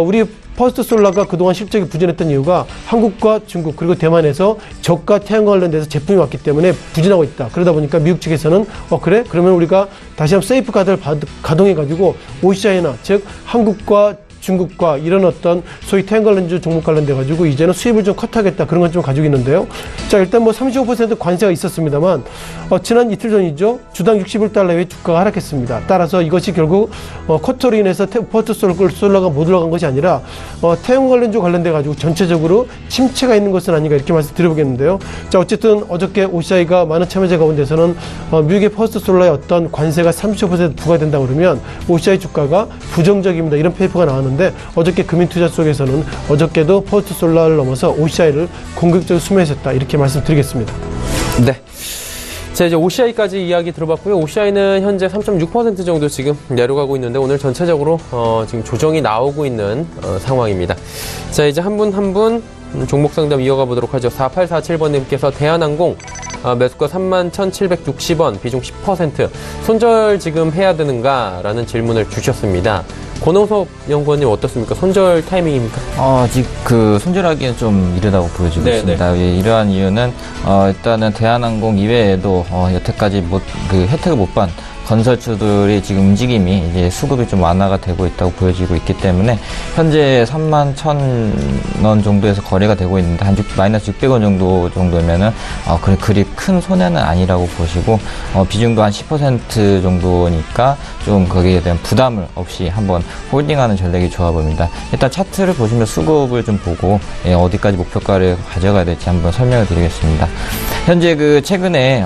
[SPEAKER 5] 우리 퍼스트 솔라가 그동안 실적이 부진했던 이유가 한국과 중국 그리고 대만에서 저가 태양광 관련돼서 제품이 왔기 때문에 부진하고 있다. 그러다 보니까 미국 측에서는 그래? 그러면 우리가 다시 한번 세이프 가드를 가동해가지고 OCI나 즉 한국과 중국과 이런 어떤 소위 태양광 관련주 종목 관련돼가지고 이제는 수입을 좀 컷하겠다 그런 건 좀 가지고 있는데요. 자, 일단 뭐 35% 관세가 있었습니다만 지난 이틀 전이죠. 주당 61달러의 주가가 하락했습니다. 따라서 이것이 결국 쿼터로 인해서 퍼스트 솔라가 못 올라간 것이 아니라 태양광 관련주 관련돼가지고 전체적으로 침체가 있는 것은 아닌가 이렇게 말씀드려보겠는데요. 자, 어쨌든 어저께 OCI가 많은 참여자 가운데서는 미국의 퍼스트 솔라의 어떤 관세가 35% 부과된다고 그러면 OCI 주가가 부정적입니다. 이런 페이퍼가 나왔는데 어저께 금융투자 쪽에서는 어저께도 퍼스트 솔라를 넘어서 OCI를 공격적으로 수매했다 이렇게 말씀드리겠습니다.
[SPEAKER 2] 네. 자, 이제 OCI까지 이야기 들어봤고요. OCI는 현재 3.6% 정도 지금 내려가고 있는데 오늘 전체적으로 지금 조정이 나오고 있는 상황입니다. 자, 이제 한 분 한 분 종목 상담 이어가 보도록 하죠. 4847번님께서 대한항공 매수가 31,760원, 비중 10%. 손절 지금 해야 되는가라는 질문을 주셨습니다. 권홍섭 연구원님 어떻습니까? 손절 타이밍입니까?
[SPEAKER 3] 아직 손절하기엔 좀 이르다고 보여지고
[SPEAKER 2] 네네.
[SPEAKER 3] 있습니다. 이러한 이유는 일단은 대한항공 이외에도 여태까지 혜택을 못 받은 건설주들의 지금 움직임이 이제 수급이 좀 완화가 되고 있다고 보여지고 있기 때문에 현재 31,000원 정도에서 거래가 되고 있는데 한 마이너스 600원 정도면은 그리 큰 손해는 아니라고 보시고 비중도 한 10% 정도니까 좀 거기에 대한 부담을 없이 한번 홀딩하는 전략이 좋아 보입니다. 일단 차트를 보시면 수급을 좀 보고 어디까지 목표가를 가져가야 될지 한번 설명을 드리겠습니다. 현재 최근에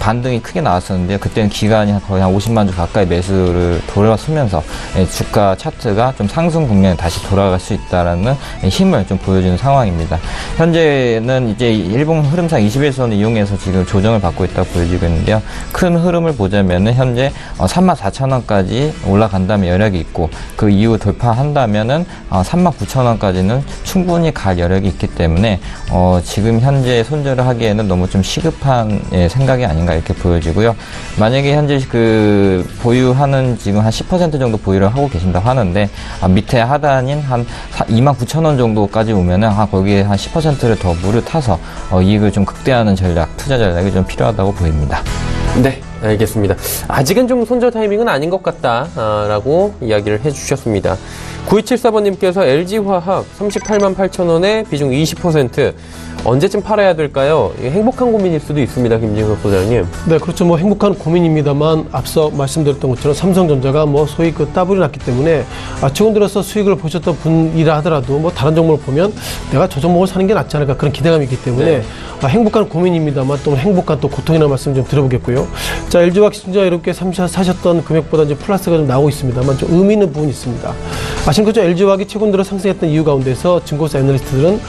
[SPEAKER 3] 반등이 크게 나왔었는데요. 그때는 기간이 거의 한 50만 주 가까이 매수를 돌아서면서 주가 차트가 좀 상승 국면에 다시 돌아갈 수 있다라는 힘을 좀 보여주는 상황입니다. 현재는 이제 일본 흐름상 21선을 이용해서 지금 조정을 받고 있다고 보여지고 있는데요. 큰 흐름을 보자면은 현재 34,000원까지 올라간다면 여력이 있고 그 이후 돌파한다면은 39,000원까지는 충분히 갈 여력이 있기 때문에 지금 현재 손절을 하기에는 너무 좀 시급한 생각이 아닌가 이렇게 보여지고요. 만약에 현재 보유하는 지금 한 10% 정도 보유를 하고 계신다고 하는데 밑에 하단인 한 29,000원 정도까지 오면은 거기에 한 10%를 더 물을 타서 이익을 좀 극대화하는 전략, 투자 전략이 좀 필요하다고 보입니다.
[SPEAKER 2] 네, 알겠습니다. 아직은 좀 손절 타이밍은 아닌 것 같다라고 이야기를 해주셨습니다. 9274번님께서 LG화학 38만 8천원에 비중 20%. 언제쯤 팔아야 될까요? 행복한 고민일 수도 있습니다, 김진석 소장님.
[SPEAKER 5] 네, 그렇죠. 뭐 행복한 고민입니다만 앞서 말씀드렸던 것처럼 삼성전자가 소위 따블이 났기 때문에 최근 들어서 수익을 보셨던 분이라 하더라도 다른 종목을 보면 내가 저 종목을 사는 게 낫지 않을까 그런 기대감이 있기 때문에 행복한 고민입니다만 또 행복한 또 고통이라는 말씀 좀 드려보겠고요. 자, LG화학 신자 이렇게 사셨던 금액보다 이제 플러스가 좀 나오고 있습니다만 좀 의미 있는 부분이 있습니다. 아시는 것처럼 LG화학이 최근 들어 상승했던 이유 가운데서 증권사 애널리스트들은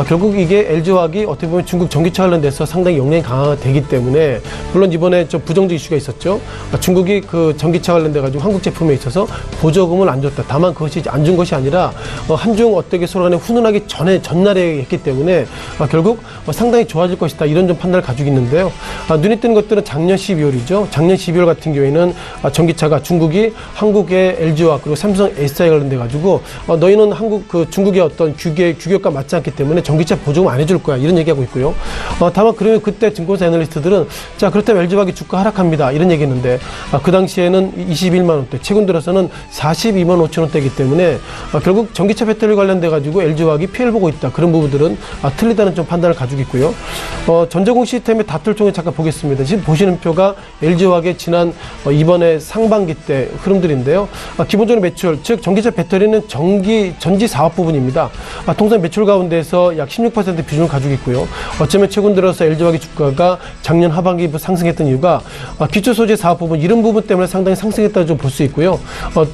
[SPEAKER 5] 결국 이게 LG화학이 어떻게 보면 중국 전기차 관련돼서 상당히 역량이 강화되기 때문에 물론 이번에 좀 부정적 이슈가 있었죠. 중국이 전기차 관련돼가지고 한국 제품에 있어서 보조금을 안 줬다. 다만 그것이 안 준 것이 아니라 한중 어떻게 서로 간에 훈훈하기 전날에 했기 때문에 결국 상당히 좋아질 것이다. 이런 좀 판단을 가지고 있는데요. 눈에 띄는 것들은 작년 12월이죠. 있죠. 작년 12월 같은 경우에는 전기차가 중국이 한국의 LG와 그리고 삼성 SDI 관련돼 가지고 너희는 중국의 어떤 규격과 맞지 않기 때문에 전기차 보조금 안 해줄 거야 이런 얘기하고 있고요. 다만 그러면 그때 증권사 애널리스트들은 자 그렇다면 LG화학이 주가 하락합니다 이런 얘기했는데 그 당시에는 21만 원대, 최근 들어서는 42만 5천 원대이기 때문에 결국 전기차 배터리 관련돼 가지고 LG화학이 피해를 보고 있다 그런 부분들은 틀리다는 좀 판단을 가지고 있고요. 전자공 시스템의 다툴 통해 잠깐 보겠습니다. 지금 보시는 표가 LG화학의 지난 이번에 상반기 때 흐름들인데요. 기본적으로 매출, 즉 전기차 배터리는 전지 사업 부분입니다. 통상 매출 가운데서 약 16% 비중을 가지고 있고요. 어쩌면 최근 들어서 LG화학의 주가가 작년 하반기부터 상승했던 이유가 기초 소재 사업 부분 이런 부분 때문에 상당히 상승했다고 좀 볼 수 있고요.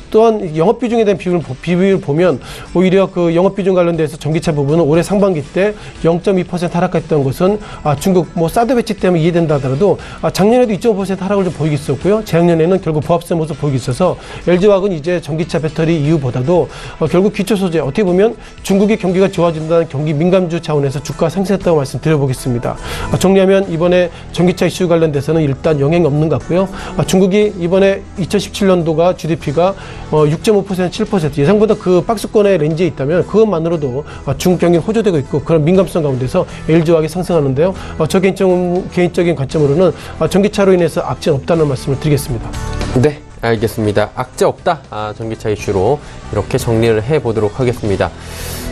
[SPEAKER 5] 또한 영업 비중에 대한 비율을 보면 오히려 그 영업 비중 관련돼서 전기차 부분은 올해 상반기 때 0.2% 하락했던 것은 중국 사드 배치 때문에 이해된다 하더라도 작년에도 2.5% 하락을 좀 보이고 있었고요. 재작년에는 결국 부합세 모습 보이고 있어서 LG화학은 이제 전기차 배터리 이유보다도 결국 기초 소재 어떻게 보면 중국의 경기가 좋아진다는 경기 민감주 차원에서 주가 상승했다고 말씀드려보겠습니다. 정리하면 이번에 전기차 이슈 관련돼서는 일단 영향이 없는 것 같고요. 중국이 이번에 2017년도가 GDP가 6.5% 7% 예상보다 그 박스권의 렌즈에 있다면 그것만으로도 중국 경기는 호조되고 있고 그런 민감성 가운데서 LG화학이 상승하는데요. 저 개인적인 관점으로는 전기차로 인해서 악재는 없다는 말씀을 드리겠습니다.
[SPEAKER 2] 네, 알겠습니다. 악재 없다. 전기차 이슈로 이렇게 정리를 해보도록 하겠습니다.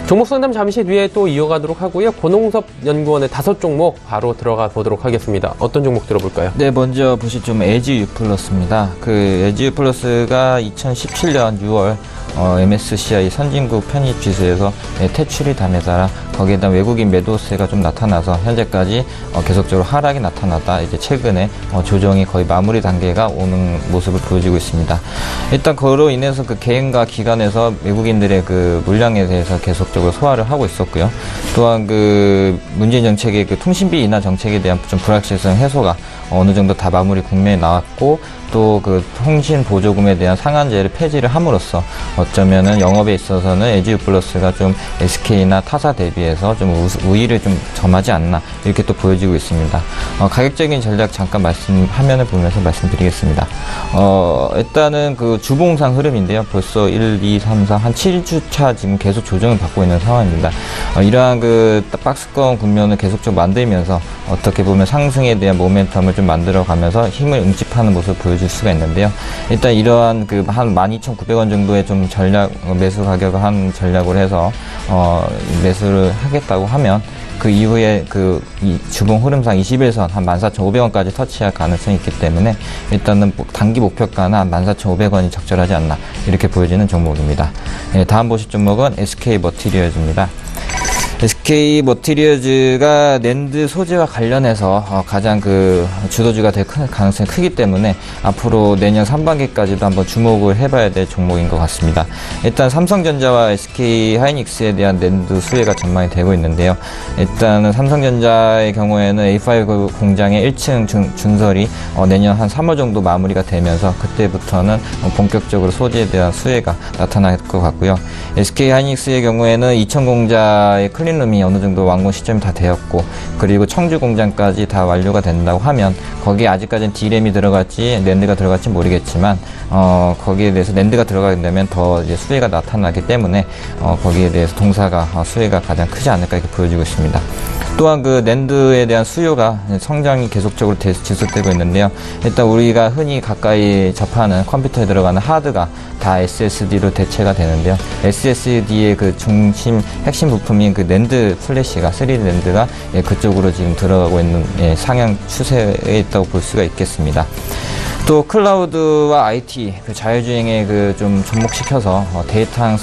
[SPEAKER 2] 종목 상담 잠시 뒤에 또 이어가도록 하고요. 권홍섭 연구원의 5종목 바로 들어가 보도록 하겠습니다. 어떤 종목 들어볼까요?
[SPEAKER 3] 네, 먼저 보실 좀 LG유플러스입니다. 그 LG유플러스가 2017년 6월 MSCI 선진국 편입 지수에서 퇴출이 됨에 따라 거기에다 외국인 매도세가 좀 나타나서 현재까지 계속적으로 하락이 나타나다 이제 최근에 조정이 거의 마무리 단계가 오는 모습을 보여주고 있습니다. 일단 그로 인해서 그 개인과 기관에서 외국인들의 그 물량에 대해서 계속적으로 소화를 하고 있었고요. 또한 그 문재인 정책의 그 통신비 인하 정책에 대한 좀 불확실성 해소가 어느 정도 다 마무리 국면에 나왔고 또 그 통신 보조금에 대한 상한제를 폐지를 함으로써 어쩌면은 영업에 있어서는 LG유플러스가 좀 SK나 타사 대비해서 좀 우위를 좀 점하지 않나 이렇게 또 보여지고 있습니다. 가격적인 전략 잠깐 화면을 보면서 말씀드리겠습니다. 일단은 그 주봉상 흐름인데요. 벌써 1, 2, 3, 4 한 7주차 지금 계속 조정을 받고 있는 상황입니다. 이러한 그 박스권 국면을 계속적으로 만들면서 어떻게 보면 상승에 대한 모멘텀을 좀 만들어가면서 힘을 응집하는 모습을 보여줄 수가 있는데요. 일단 이러한 그 한 12,900원 정도의 좀 전략 매수 가격을 한 전략으로 해서 매수를 하겠다고 하면 그 이후에 그 주봉 흐름상 21선 한 14,500원까지 터치할 가능성이 있기 때문에 일단은 단기 목표가는 한 14,500원이 적절하지 않나 이렇게 보여지는 종목입니다. 다음 보실 종목은 SK머티리얼즈입니다. SK머티리얼즈가 낸드 소재와 관련해서 가장 그 주도주가 될 가능성이 크기 때문에 앞으로 내년 상반기까지도 한번 주목을 해봐야 될 종목인 것 같습니다. 일단 삼성전자와 SK하이닉스에 대한 낸드 수혜가 전망이 되고 있는데요. 일단은 삼성전자의 경우에는 A5 공장의 1층 준설이 내년 한 3월 정도 마무리가 되면서 그때부터는 본격적으로 소재에 대한 수혜가 나타날 것 같고요. SK하이닉스의 경우에는 이천 공장의 클린룸이 어느 정도 완공 시점이 다 되었고 그리고 청주 공장까지 다 완료가 된다고 하면 거기에 아직까지는 D램이 들어갈지 낸드가 들어갈지 모르겠지만 거기에 대해서 낸드가 들어가게 되면 더 이제 수혜가 나타나기 때문에 거기에 대해서 동사가 수혜가 가장 크지 않을까 이렇게 보여지고 있습니다. 또한 그 낸드에 대한 수요가 성장이 계속적으로 지속되고 있는데요. 일단 우리가 흔히 가까이 접하는 컴퓨터에 들어가는 하드가 다 SSD로 대체가 되는데요. SSD의 그 중심 핵심 부품인 그 낸드 플래시가 3D 낸드가 그쪽으로 지금 들어가고 있는 상향 추세에 있다고 볼 수가 있겠습니다. 또 클라우드와 IT 그 자율주행에 그 좀 접목시켜서 데이터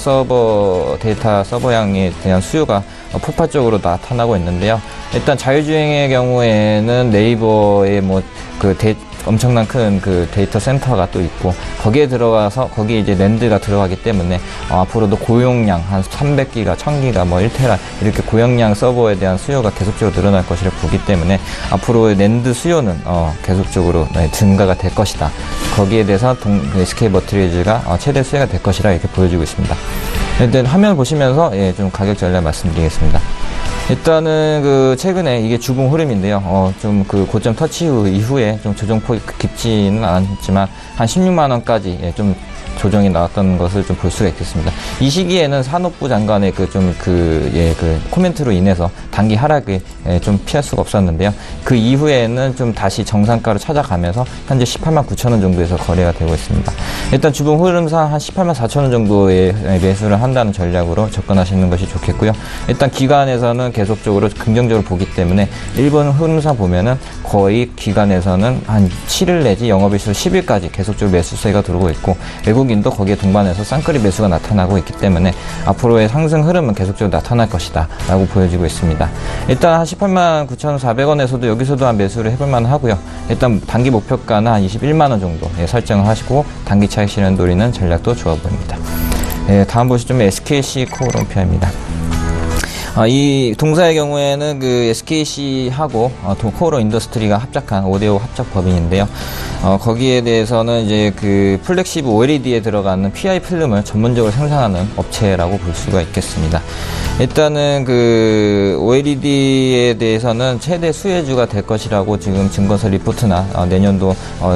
[SPEAKER 3] 서버향에 대한 수요가 폭발적으로 나타나고 있는데요. 일단 자율주행의 경우에는 네이버의 엄청난 큰 그 데이터 센터가 또 있고 거기에 들어가서 거기에 이제 낸드가 들어가기 때문에 앞으로도 고용량 한 300기가, 1000기가, 1테라 이렇게 고용량 서버에 대한 수요가 계속적으로 늘어날 것이라 보기 때문에 앞으로 낸드 수요는 계속적으로 증가가 될 것이다. 거기에 대해서 SK머티리얼즈가 최대 수혜가 될 것이라 이렇게 보여지고 있습니다. 일단 화면을 보시면서 좀 가격 전략 말씀드리겠습니다. 일단은 그 최근에 이게 주봉 흐름인데요. 좀 그 고점 터치 이후에 좀 조정폭이 깊지는 않았지만 한 16만 원까지 좀 조정이 나왔던 것을 좀 볼 수가 있겠습니다. 이 시기에는 산업부 장관의 그 코멘트로 인해서 단기 하락을 좀 피할 수가 없었는데요. 그 이후에는 좀 다시 정상가로 찾아가면서 현재 18만 9천 원 정도에서 거래가 되고 있습니다. 일단 주봉 흐름상 한 18만 4천 원 정도의 매수를 한다는 전략으로 접근하시는 것이 좋겠고요. 일단 기관에서는 계속적으로 긍정적으로 보기 때문에 일본 흐름상 보면은 거의 기관에서는 한 7일 내지 영업일수 10일까지 계속적으로 매수세가 들어오고 있고, 외국인도 거기에 동반해서 쌍끌이 매수가 나타나고 있기 때문에 앞으로의 상승 흐름은 계속적으로 나타날 것이다 라고 보여지고 있습니다. 일단 한 18만 9,400원에서도 여기서도 한 매수를 해볼 만 하고요. 일단 단기 목표가는 한 21만 원 정도 설정을 하시고 단기 차익 실현 노리는 전략도 좋아 보입니다. 다음 보시면 SKC 코오롱피아입니다. 이 동사의 경우에는 그 SKC하고 코오롱 인더스트리가 합작한 5대5 합작 법인인데요. 거기에 대해서는 이제 그 플렉시브 OLED에 들어가는 PI 필름을 전문적으로 생산하는 업체라고 볼 수가 있겠습니다. 일단은 그 OLED에 대해서는 최대 수혜주가 될 것이라고 지금 증권사 리포트나 내년도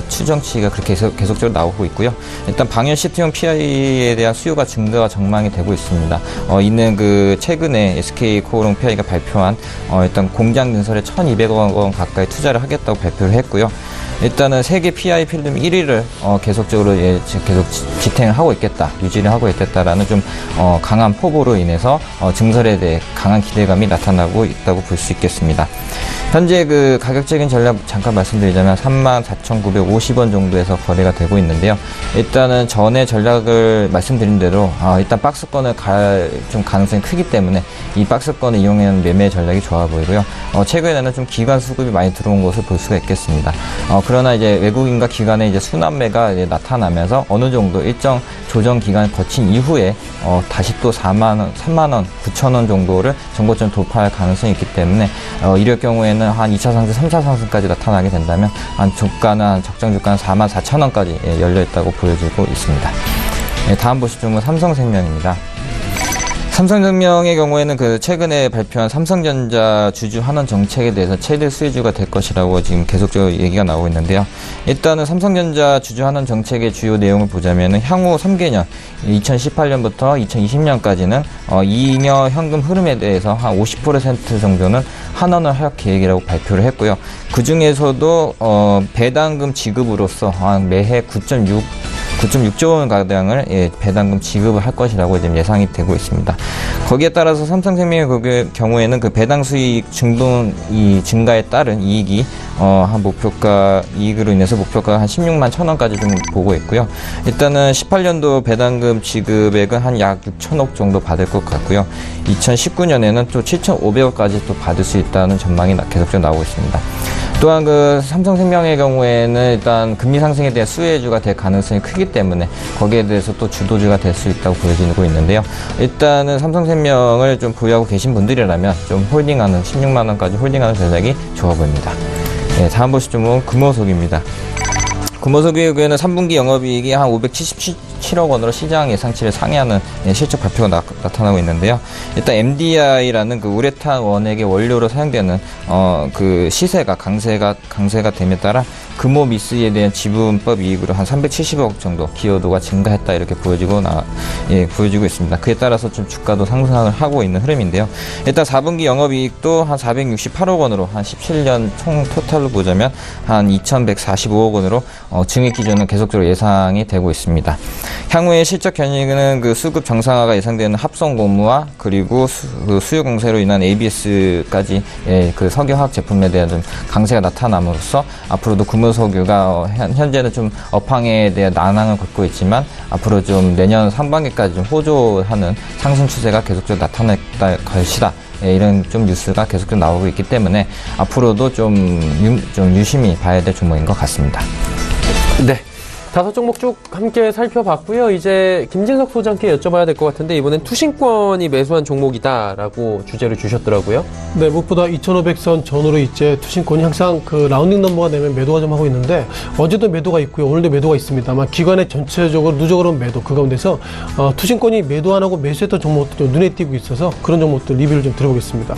[SPEAKER 3] 추정치가 그렇게 계속적으로 나오고 있고요. 일단 방열 시트용 PI에 대한 수요가 증가가 전망이 되고 있습니다. 이는 그 최근에 SK 코오롱 PI가 발표한 일단 공장 증설에 1,200억 원 가까이 투자를 하겠다고 발표를 했고요. 일단은 세계 PI 필름 1위를 계속적으로 계속 지탱을 하고 있겠다, 유지를 하고 있겠다라는 좀 강한 포부로 인해서 증설에 대해 강한 기대감이 나타나고 있다고 볼 수 있겠습니다. 현재 그 가격적인 전략 잠깐 말씀드리자면 34,950원 정도에서 거래가 되고 있는데요. 일단은 전에 전략을 말씀드린 대로 일단 박스권을 좀 가능성이 크기 때문에 이 박스권을 이용하는 매매 전략이 좋아 보이고요. 최근에는 좀 기관 수급이 많이 들어온 것을 볼 수가 있겠습니다. 그러나 이제 외국인과 기관의 이제 순환매가 이제 나타나면서 어느 정도 일정 조정 기간을 거친 이후에 다시 또 3만 원, 9천 원 정도를 정고점 돌파할 가능성이 있기 때문에 이럴 경우에는 한 2차 상승, 3차 상승까지 나타나게 된다면 주가는 적정 주가는 44,000원까지 열려 있다고 보여지고 있습니다. 다음 보실 종목은 삼성생명입니다. 삼성생명의 경우에는 그 최근에 발표한 삼성전자 주주 환원 정책에 대해서 최대 수혜주가 될 것이라고 지금 계속적으로 얘기가 나오고 있는데요. 일단은 삼성전자 주주 환원 정책의 주요 내용을 보자면은 향후 3개년 2018년부터 2020년까지는 잉여 현금 흐름에 대해서 한 50% 정도는 환원을 할 계획이라고 발표를 했고요. 그 중에서도 배당금 지급으로서 매해 9.6조 원 가량을 배당금 지급을 할 것이라고 지금 예상이 되고 있습니다. 거기에 따라서 삼성생명의 경우에는 그 배당 수익 증가에 따른 이익이 한 이익으로 인해서 목표가 한 16만 1,000원까지 좀 보고 있고요. 일단은 18년도 배당금 지급액은 한 약 6천억 정도 받을 것 같고요. 2019년에는 또 7,500억까지 또 받을 수 있다는 전망이 계속적으로 나오고 있습니다. 또한 그 삼성생명의 경우에는 일단 금리 상승에 대한 수혜주가 될 가능성이 크기 때문에 거기에 대해서 또 주도주가 될 수 있다고 보여지고 있는데요. 일단은 삼성생명을 좀 보유하고 계신 분들이라면 좀 홀딩하는 16만 원까지 홀딩하는 전략이 좋아 보입니다. 다음 보실 종목은 금호석입니다. 금호석의 경우에는 3분기 영업이익이 한 577억 원으로 시장 예상치를 상회하는 실적 발표가 나타나고 있는데요. 일단 MDI라는 그 우레탄 원액의 원료로 사용되는 그 시세가 강세가 됨에 따라 금호 미스에 대한 지분법 이익으로 한 370억 정도 기여도가 증가했다 이렇게 보여지고 있습니다. 그에 따라서 좀 주가도 상승을 하고 있는 흐름인데요. 일단 4분기 영업이익도 한 468억 원으로 한 17년 총 토탈로 보자면 한 2,145억 원으로 증액 기준은 계속적으로 예상이 되고 있습니다. 향후의 실적 견인은 그 수급 정상화가 예상되는 합성 고무와 그리고 수요 공세로 인한 ABS까지 그 석유화학 제품에 대한 좀 강세가 나타남으로써 앞으로도 금호석유가 현재는 좀 업황에 대한 난항을 겪고 있지만 앞으로 좀 내년 상반기까지 좀 호조하는 상승 추세가 계속적으로 나타날 것이다. 이런 좀 뉴스가 계속 나오고 있기 때문에 앞으로도 좀 유심히 봐야 될 종목인 것 같습니다.
[SPEAKER 2] 네. 다섯 종목 쭉 함께 살펴봤고요. 이제 김진석 소장께 여쭤봐야 될 것 같은데 이번엔 투신권이 매수한 종목이다라고 주제를 주셨더라고요.
[SPEAKER 5] 네, 무엇보다 2,500선 전후로 이제 투신권이 항상 그 라운딩 넘버가 되면 매도가 좀 하고 있는데 어제도 매도가 있고요. 오늘도 매도가 있습니다만 기관의 전체적으로 누적으로 매도 그 가운데서 투신권이 매도 안 하고 매수했던 종목들 좀 눈에 띄고 있어서 그런 종목들 리뷰를 좀 드려보겠습니다.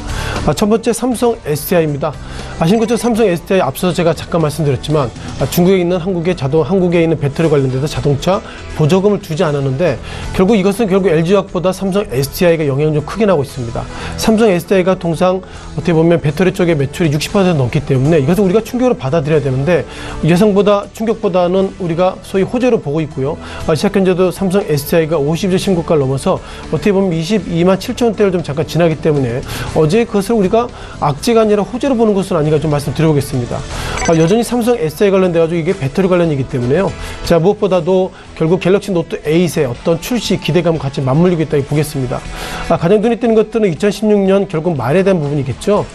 [SPEAKER 5] 첫 번째 삼성 SDI입니다. 아시는 것처럼 삼성 SDI 앞서서 제가 잠깐 말씀드렸지만 중국에 있는 한국에 있는 배터리 관련돼서 자동차 보조금을 주지 않았는데 결국 이것은 LG화학보다 삼성 SDI가 영향을 좀 크게 나고 있습니다. 삼성 SDI가 통상 어떻게 보면 배터리 쪽에 매출이 60% 넘기 때문에 이것을 우리가 충격으로 받아들여야 되는데 예상보다 충격보다는 우리가 소위 호재로 보고 있고요. 시작 현재도 삼성 SDI가 50일 신고가를 넘어서 어떻게 보면 22만 7천 원대를 좀 잠깐 지나기 때문에 어제 그것을 우리가 악재가 아니라 호재로 보는 것은 아닌가 좀 말씀드려보겠습니다. 여전히 삼성 SDI 관련돼가지고 이게 배터리 관련이기 때문에요. 자, 무엇보다도 결국 갤럭시 노트 8의 어떤 출시 기대감 같이 맞물리고 있다고 보겠습니다. 가장 눈에 띄는 것들은 2016년 결국 말에 대한 부분이겠죠.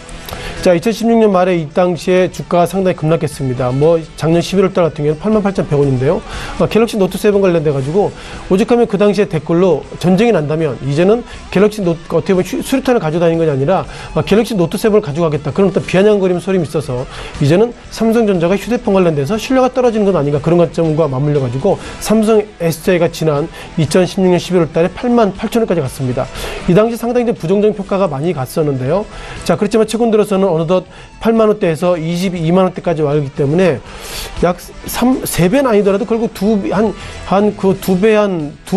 [SPEAKER 5] 자, 2016년 말에 이 당시에 주가가 상당히 급락했습니다. 작년 11월 달 같은 경우에는 88,100원인데요. 갤럭시 노트 7 관련돼가지고 오죽하면 그 당시에 댓글로 전쟁이 난다면 이제는 갤럭시 노트, 어떻게 보면 수류탄을 가져다니는 것이 아니라 갤럭시 노트 7을 가져가겠다. 그런 어떤 비아냥거리는 소림이 있어서 이제는 삼성전자가 휴대폰 관련돼서 신뢰가 떨어지는 건 아닌가 그런 관점과 맞물려가지고 삼성 SDI가 지난 2016년 11월 달에 88,000원까지 갔습니다. 이 당시 상당히 좀 부정적인 평가가 많이 갔었는데요. 자, 그렇지만 최근 들어서는 어느덧 8만원대에서 22만원대까지 왔기 때문에 약 3배는 아니더라도 결국 두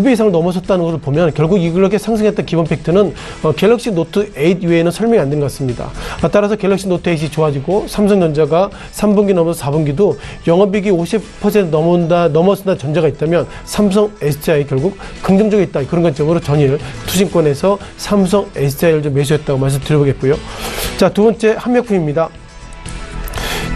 [SPEAKER 5] 배 이상을 넘어섰다는 것을 보면 결국 이렇게 상승했던 기본 팩트는 갤럭시 노트 8 외에는 설명이 안 된 것 같습니다. 따라서 갤럭시 노트 8이 좋아지고 삼성전자가 3분기 넘어서 4분기도 영업이익이 50% 넘어선다 전제가 있다면 삼성 SDI 결국 긍정적이 있다. 그런 관점으로 전일 투신권에서 삼성 SDI를 좀 매수했다고 말씀드려보겠고요. 자, 두 번째 한미약품입니다.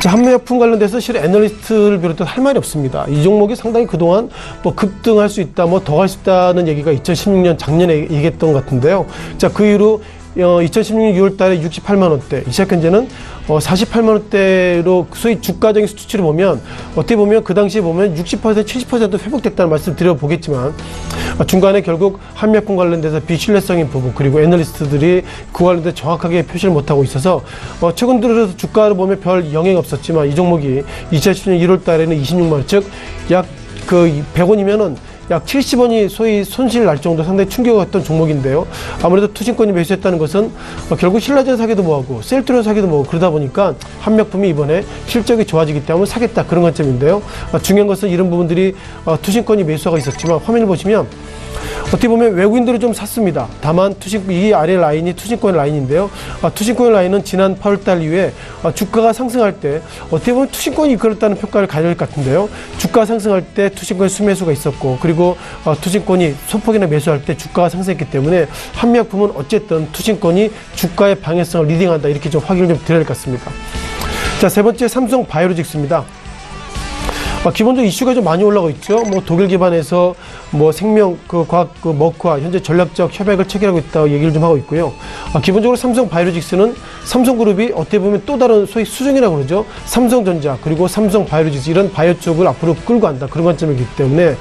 [SPEAKER 5] 자, 한미약품 관련돼서 실은 애널리스트를 비롯해서 할 말이 없습니다. 이 종목이 상당히 그동안 급등할 수 있다, 더 할 수 있다는 얘기가 2016년 작년에 얘기했던 것 같은데요. 자, 그 이후로 2016년 6월 달에 68만 원대, 시작 현재는 48만 원대로 소위 주가적인 수치를 보면 어떻게 보면 그 당시에 보면 60% 70% 회복됐다는 말씀을 드려보겠지만 중간에 결국 한미약품 관련돼서 비신뢰성인 부분 그리고 애널리스트들이 그 관련돼서 정확하게 표시를 못하고 있어서 최근 들어서 주가를 보면 별 영향이 없었지만 이 종목이 2017년 1월 달에는 26만 원, 즉 약 100원이면은 약 70원이 소위 손실 날 정도 상당히 충격이었던 종목인데요. 아무래도 투신권이 매수했다는 것은 결국 신라젠 사기도 뭐하고 셀트리온 사기도 뭐하고 그러다 보니까 한미약품이 이번에 실적이 좋아지기 때문에 사겠다 그런 관점인데요. 중요한 것은 이런 부분들이 투신권이 매수가 있었지만 화면을 보시면 어떻게 보면 외국인들이 좀 샀습니다. 다만 이 아래 라인이 투신권 라인인데요. 투신권 라인은 지난 8월달 이후에 주가가 상승할 때 어떻게 보면 투신권이 이끌었다는 평가를 가져야 할 것 같은데요. 주가가 상승할 때 투신권 수매수가 있었고 그리고 투신권이 소폭이나 매수할 때 주가가 상승했기 때문에 한미약품은 어쨌든 투신권이 주가의 방향성을 리딩한다 이렇게 좀 확인을 좀 드려야 할 것 같습니다. 자, 세 번째 삼성 바이오로직스입니다. 기본적으로 이슈가 좀 많이 올라오고 있죠. 독일 기반에서 생명 과학 머크와 현재 전략적 협약을 체결하고 있다고 얘기를 좀 하고 있고요. 기본적으로 삼성 바이오로직스는 삼성그룹이 어떻게 보면 또 다른 소위 수중이라고 그러죠. 삼성전자 그리고 삼성 바이오로직스 이런 바이오 쪽을 앞으로 끌고 간다 그런 관점이기 때문에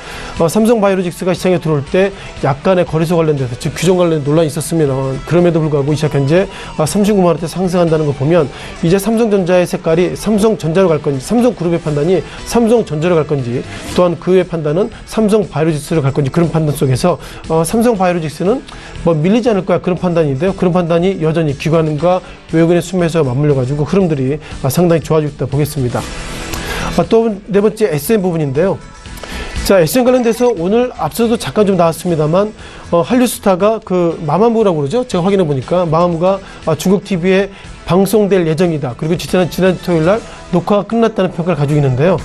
[SPEAKER 5] 삼성 바이오로직스가 시장에 들어올 때 약간의 거래소 관련돼서 즉 규정 관련 논란이 있었으면 그럼에도 불구하고 시작 현재 39만 원대 상승한다는 거 보면 이제 삼성전자의 색깔이 삼성전자로 갈 건지 삼성그룹의 판단이 삼성전자로 갈 건지 또한 그의 판단은 삼성 바이오로직스로 갈 건지 그런 판단 속에서 삼성 바이오로직스는 밀리지 않을 거야 그런 판단인데요. 그런 판단이 여전히 기관과 외국인의 수매수가 맞물려가지고 흐름들이 상당히 좋아지고 있다 보겠습니다. 또 네 번째 SM 부분인데요. 자, SM 관련돼서 오늘 앞서도 잠깐 좀 나왔습니다만 한류스타가 마마무라고 그러죠. 제가 확인해 보니까 마마무가 중국 TV에 방송될 예정이다. 그리고 지난 토요일 날 녹화가 끝났다는 평가를 가지고 있는데요.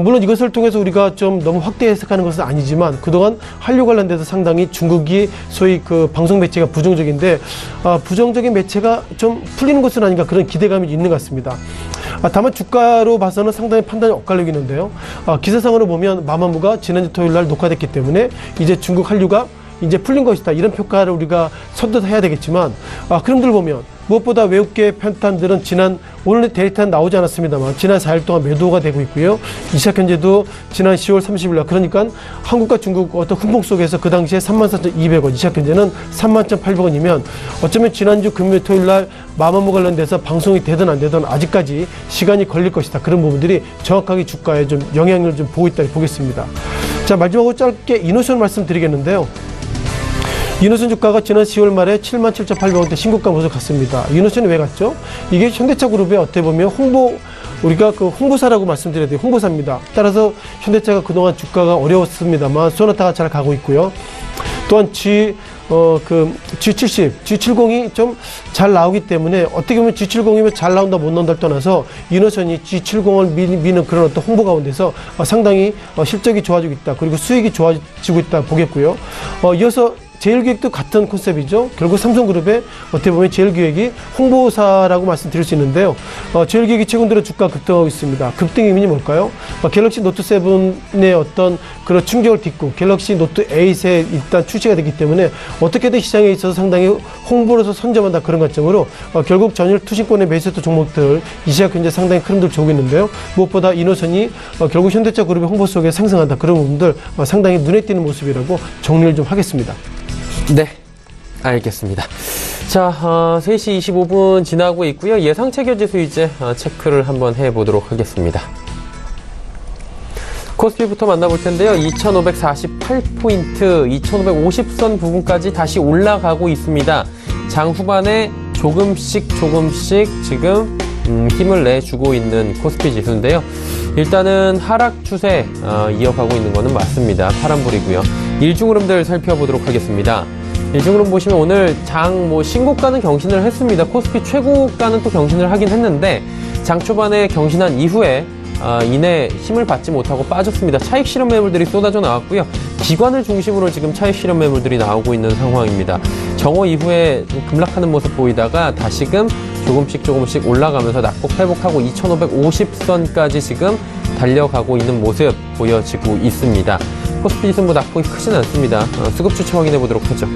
[SPEAKER 5] 물론 이것을 통해서 우리가 좀 너무 확대 해석하는 것은 아니지만 그동안 한류 관련돼서 상당히 중국이 소위 방송 매체가 부정적인데 부정적인 매체가 좀 풀리는 것은 아닌가 그런 기대감이 있는 것 같습니다. 다만 주가로 봐서는 상당히 판단이 엇갈리고 있는데요. 기사상으로 보면 마마무가 지난주 토요일 날 녹화됐기 때문에 이제 중국 한류가 이제 풀린 것이다 이런 평가를 우리가 선뜻 해야 되겠지만 그런 들 보면 무엇보다 외국계 편탄들은 오늘 데이터는 나오지 않았습니다만 지난 4일 동안 매도가 되고 있고요. 이 시각 현재도 지난 10월 30일 날 그러니까 한국과 중국 어떤 훈풍 속에서 그 당시에 34,200원, 이 시각 현재는 31,800원이면 어쩌면 지난주 금요일 토요일 날 마마무 관련돼서 방송이 되든 안 되든 아직까지 시간이 걸릴 것이다. 그런 부분들이 정확하게 주가에 좀 영향을 좀 보고 있다 보겠습니다. 자, 마지막으로 짧게 이노션 말씀드리겠는데요. 이노션 주가가 지난 10월 말에 77,800원대 신고가 모습 갔습니다. 이노션이 왜 갔죠? 이게 현대차 그룹의 어떻게 보면 우리가 그 홍보사라고 말씀드려야 돼요. 홍보사입니다. 따라서 현대차가 그동안 주가가 어려웠습니다만 소나타가 잘 가고 있고요. 또한 G70, G70이 좀 잘 나오기 때문에 어떻게 보면 G70이면 잘 나온다 못 나온다를 떠나서 이노션이 G70을 미는 그런 어떤 홍보 가운데서 상당히 실적이 좋아지고 있다. 그리고 수익이 좋아지고 있다 보겠고요. 이어서 제일기획도 같은 컨셉이죠. 결국 삼성그룹의 어떻게 보면 제일기획이 홍보사라고 말씀드릴 수 있는데요. 제일기획이 최근 들어 주가 급등하고 있습니다. 급등의 의미는 뭘까요? 갤럭시 노트 7의 어떤 그런 충격을 딛고 갤럭시 노트 8에 일단 출시가 됐기 때문에 어떻게든 시장에 있어서 상당히 홍보로서 선점한다 그런 관점으로 결국 전일 투신권의 매수했던 종목들 이 시각 현재 상당히 큰 힘들 주고 있는데요. 무엇보다 이노선이 결국 현대차 그룹의 홍보 속에 상승한다 그런 부분들 상당히 눈에 띄는 모습이라고 정리를 좀 하겠습니다.
[SPEAKER 2] 네, 알겠습니다. 자, 3시 25분 지나고 있고요. 예상체결지수 이제 체크를 한번 해보도록 하겠습니다. 코스피부터 만나볼 텐데요. 2,548포인트, 2,550선 부분까지 다시 올라가고 있습니다. 장 후반에 조금씩 지금 힘을 내주고 있는 코스피 지수인데요. 일단은 하락 추세 이어가고 있는 것은 맞습니다. 파란불이고요. 일중 흐름들 살펴보도록 하겠습니다. 일중 흐름 보시면 오늘 장 신고가는 경신을 했습니다. 코스피 최고가는 또 경신을 하긴 했는데 장 초반에 경신한 이후에 이내 힘을 받지 못하고 빠졌습니다. 차익 실현 매물들이 쏟아져 나왔고요. 기관을 중심으로 지금 차익 실현 매물들이 나오고 있는 상황입니다. 정오 이후에 좀 급락하는 모습 보이다가 다시금 조금씩 올라가면서 낙폭 회복하고 2,550선까지 지금 달려가고 있는 모습 보여지고 있습니다. 코스피 지수 낙폭이 크진 않습니다. 수급 주체 확인해 보도록 하죠.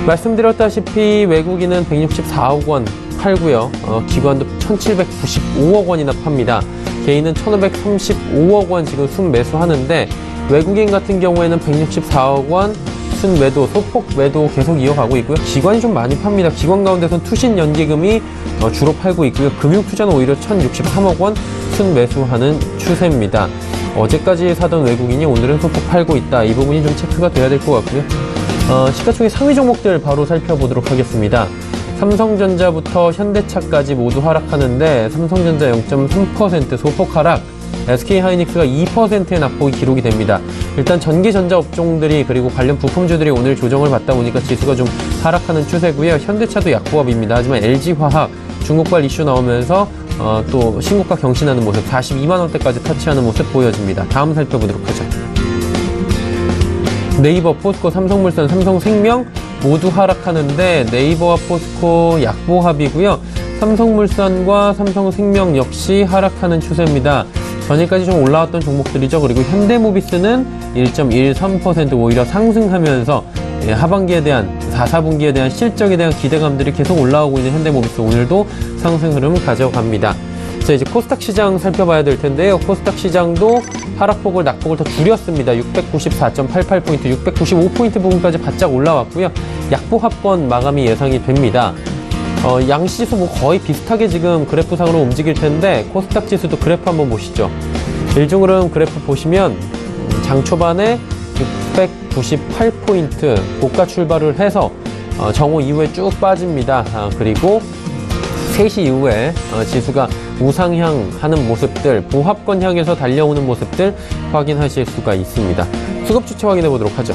[SPEAKER 2] 말씀드렸다시피 외국인은 164억 원 팔고요. 기관도 1,795억 원이나 팝니다. 개인은 1,535억 원 지금 순매수하는데 외국인 같은 경우에는 164억 원 순매도, 소폭 매도 계속 이어가고 있고요. 기관이 좀 많이 팝니다. 기관 가운데서는 투신연기금이 주로 팔고 있고요. 금융투자는 오히려 1,063억 원 순매수하는 추세입니다. 어제까지 사던 외국인이 오늘은 소폭 팔고 있다. 이 부분이 좀 체크가 돼야 될 것 같고요. 시가총액 상위 종목들 바로 살펴보도록 하겠습니다. 삼성전자부터 현대차까지 모두 하락하는데 삼성전자 0.3% 소폭 하락, SK하이닉스가 2%의 낙폭이 기록이 됩니다. 일단 전기전자 업종들이 그리고 관련 부품주들이 오늘 조정을 받다 보니까 지수가 좀 하락하는 추세고요. 현대차도 약보합입니다. 하지만 LG화학 중국발 이슈 나오면서 또 신고가 경신하는 모습, 42만 원대까지 터치하는 모습 보여집니다. 다음 살펴보도록 하죠. 네이버, 포스코, 삼성물산, 삼성생명 모두 하락하는데 네이버와 포스코 약보합이고요. 삼성물산과 삼성생명 역시 하락하는 추세입니다. 전일까지 좀 올라왔던 종목들이죠. 그리고 현대모비스는 1.13% 오히려 상승하면서 하반기에 대한 4분기에 대한 실적에 대한 기대감들이 계속 올라오고 있는 현대모비스 오늘도 상승 흐름 가져갑니다. 자, 이제 코스닥 시장 살펴봐야 될 텐데요. 코스닥 시장도 하락폭을, 낙폭을 더 줄였습니다. 694.88포인트, 695포인트 부분까지 바짝 올라왔고요. 약보합권 마감이 예상이 됩니다. 양시지수 거의 비슷하게 지금 그래프상으로 움직일 텐데 코스닥 지수도 그래프 한번 보시죠. 일중흐름 그래프 보시면 장 초반에 698포인트 고가 출발을 해서 정오 이후에 쭉 빠집니다. 그리고 3시 이후에 지수가 우상향 하는 모습들, 보합권 향해서 달려오는 모습들 확인하실 수가 있습니다. 수급 주체 확인해 보도록 하죠.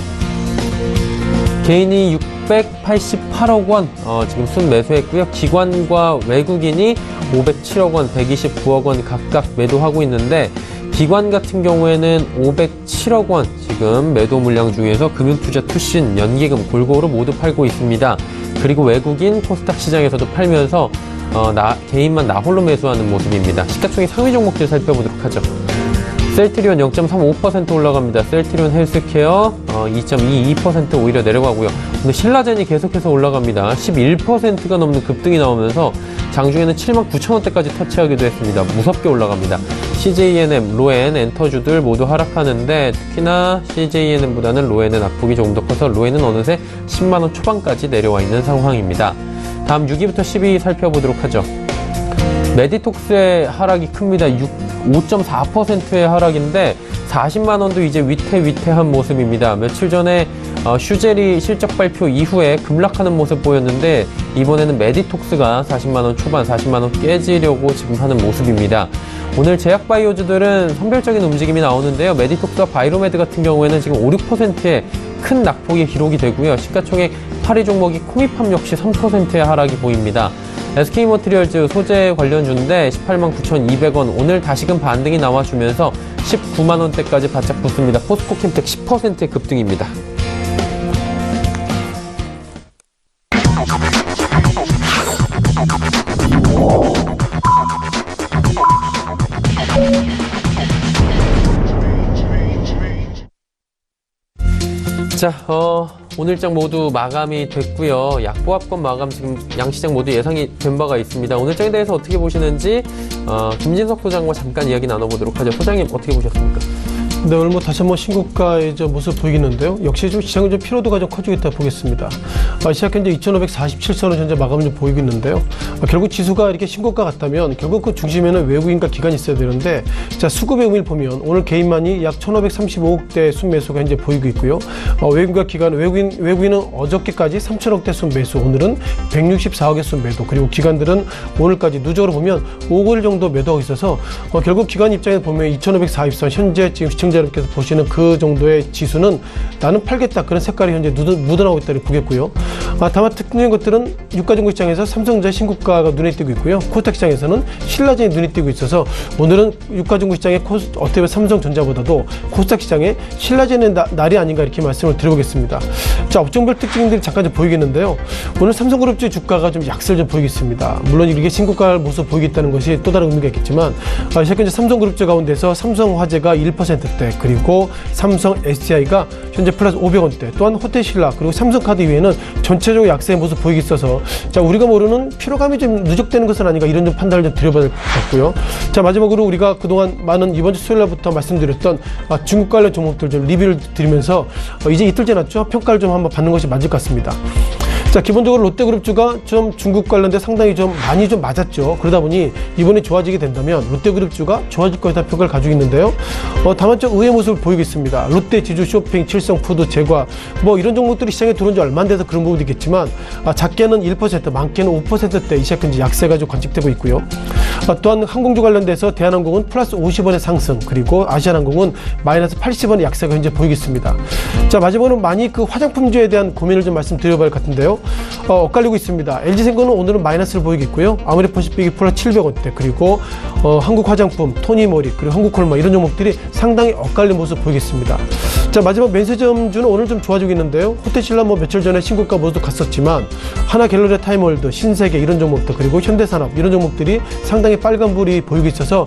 [SPEAKER 2] 개인이 688억 원 지금 순매수했고요. 기관과 외국인이 507억 원, 129억 원 각각 매도하고 있는데 기관 같은 경우에는 507억 원 지금 매도 물량 중에서 금융투자, 투신, 연기금 골고루 모두 팔고 있습니다. 그리고 외국인 코스닥 시장에서도 팔면서 개인만 나홀로 매수하는 모습입니다. 시가총액 상위 종목들 살펴보도록 하죠. 셀트리온 0.35% 올라갑니다. 셀트리온 헬스케어 2.22% 오히려 내려가고요. 근데 신라젠이 계속해서 올라갑니다. 11%가 넘는 급등이 나오면서 장중에는 79,000원대까지 터치하기도 했습니다. 무섭게 올라갑니다. CJENM, 로엔, 엔터주들 모두 하락하는데 특히나 CJENM보다는 로엔의 낙폭이 조금 더 커서 로엔은 어느새 10만원 초반까지 내려와 있는 상황입니다. 다음 6위부터 10위 살펴보도록 하죠. 메디톡스의 하락이 큽니다. 5.4%의 하락인데 40만원도 이제 위태위태한 모습입니다. 며칠 전에 슈제리 실적 발표 이후에 급락하는 모습 보였는데 이번에는 메디톡스가 40만원 초반, 40만원 깨지려고 지금 하는 모습입니다. 오늘 제약바이오주들은 선별적인 움직임이 나오는데요. 메디톡스와 바이로메드 같은 경우에는 지금 5, 6%의 큰 낙폭이 기록이 되고요. 시가총액 8위 종목이 코미팜 역시 3%의 하락이 보입니다. SK머티리얼즈 소재 관련주인데 189,200원 오늘 다시금 반등이 나와주면서 19만원대까지 바짝 붙습니다. 포스코캠텍 10%의 급등입니다. 자, 오늘장 모두 마감이 됐고요. 약보합권 마감 지금 양시장 모두 예상이 된 바가 있습니다. 오늘장에 대해서 어떻게 보시는지 김진석 소장과 잠깐 이야기 나눠보도록 하죠. 소장님 어떻게 보셨습니까?
[SPEAKER 5] 네, 오늘 뭐 다시 한번 신고가의 모습 보이겠는데요. 역시 좀 시장은 좀 피로도가 좀 커지고 있다 보겠습니다. 시작한 이제 2,547선을 현재 마감을 좀 보이고 있는데요. 결국 지수가 이렇게 신고가 같다면 결국 그 중심에는 외국인과 기관이 있어야 되는데, 자, 수급의 의미를 보면 오늘 개인만이 약 1,535억대 순매수가 현재 보이고 있고요. 외국인과 기관, 외국인은 어저께까지 3,000억대 순매수, 오늘은 164억의 순매도, 그리고 기관들은 오늘까지 누적으로 보면 5월 정도 매도하고 있어서 결국 기관 입장에서 보면 2,540선 현재 지금 시청자 여러분께서 보시는 그 정도의 지수는 나는 팔겠다 그런 색깔이 현재 묻어나오고 있다고 보겠고요. 다만 특징적인 것들은 유가증권 시장에서 삼성전자 신고가가 눈에 띄고 있고요. 코스닥 시장에서는 신라젠이 눈에 띄고 있어서 오늘은 유가증권 시장의 어떻게 보면 삼성전자보다도 코스닥 시장에 신라젠의 날이 아닌가 이렇게 말씀을 드려보겠습니다. 자, 업종별 특징들이 잠깐 좀 보이겠는데요. 오늘 삼성그룹주 주가가 좀 약세를 좀 보이겠습니다. 물론 이게 신고가 모습 보이겠다는 것이 또 다른 의미가 있겠지만 현재 삼성그룹주 가운데서 삼성화재가 1%대, 그리고 삼성 SDI가 현재 플러스 500원대, 또한 호텔신라, 그리고 삼성카드 이외에는 전체적으로 약세의 모습 보이고 있어서 자, 우리가 모르는 피로감이 좀 누적되는 것은 아닌가 이런 좀 판단을 좀 드려봐야 될 것 같고요. 자, 마지막으로 우리가 그동안 많은 이번 주 수요일 날부터 말씀드렸던 중국 관련 종목들 좀 리뷰를 드리면서 이제 이틀째 났죠. 평가를 좀 한번 받는 것이 맞을 것 같습니다. 자, 기본적으로 롯데그룹주가 좀 중국 관련돼 상당히 좀 많이 좀 맞았죠. 그러다 보니 이번에 좋아지게 된다면 롯데그룹주가 좋아질 것이다 평가를 가지고 있는데요. 다만 좀 의외의 모습을 보이고 있습니다. 롯데, 지주, 쇼핑, 칠성푸드, 제과 뭐 이런 종목들이 시장에 들어온 지 얼마 안 돼서 그런 부분도 있겠지만 작게는 1%, 많게는 5%대 시작한 지 약세가 좀 관측되고 있고요. 또한 항공주 관련돼서 대한항공은 플러스 50원의 상승, 그리고 아시아나항공은 마이너스 80원의 약세가 현재 보이겠습니다. 자, 마지막으로 많이 그 화장품주에 대한 고민을 좀 말씀드려봐야 할 것 같은데요. 엇갈리고 있습니다. LG생고는 오늘은 마이너스를 보이겠고요. 아모레퍼시픽이 플러스 700원대, 그리고 한국화장품, 토니모리, 그리고 한국콜마 이런 종목들이 상당히 엇갈린 모습 보이겠습니다. 자, 마지막 면세점주는 오늘 좀 좋아지고 있는데요. 호텔신라 뭐 며칠 전에 신고가 모두 갔었지만 하나갤러리, 타임월드, 신세계 이런 종목들, 그리고 현대산업 이런 종목들이 상당히 빨간불이 보이고 있어서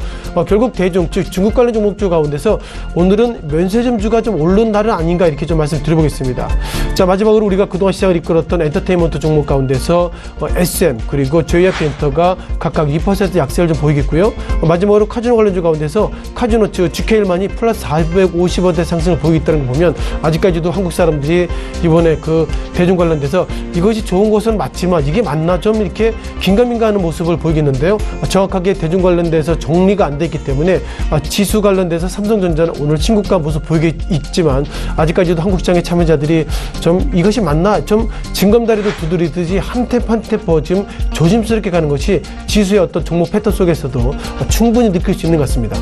[SPEAKER 5] 결국 대중, 즉 중국 관련 종목주 가운데서 오늘은 면세점주가 좀 오른 날은 아닌가 이렇게 좀 말씀드려보겠습니다. 자, 마지막으로 우리가 그동안 시장을 이끌었던 엔터테인먼트 종목 가운데서 SM 그리고 조이아피엔터가 각각 2% 약세를 좀 보이겠고요. 마지막으로 카지노 관련주 가운데서 카지노 즉 GK일만이 플러스 450원대 상승을 보이고 있다는 거 보면 아직까지도 한국 사람들이 이번에 그 대중 관련돼서 이것이 좋은 것은 맞지만 이게 맞나 좀 이렇게 긴가민가하는 모습을 보이겠는데요. 정확하게 대중 관련돼서 정리가 안 돼 있기 때문에 지수 관련돼서 삼성전자는 오늘 신고가 모습 보이게 있지만 아직까지도 한국 시장의 참여자들이 좀 이것이 맞나 좀 징검다리도 두드리듯이 한 탭 한 탭 지금 조심스럽게 가는 것이 지수의 어떤 종목 패턴 속에서도 충분히 느낄 수 있는 것 같습니다.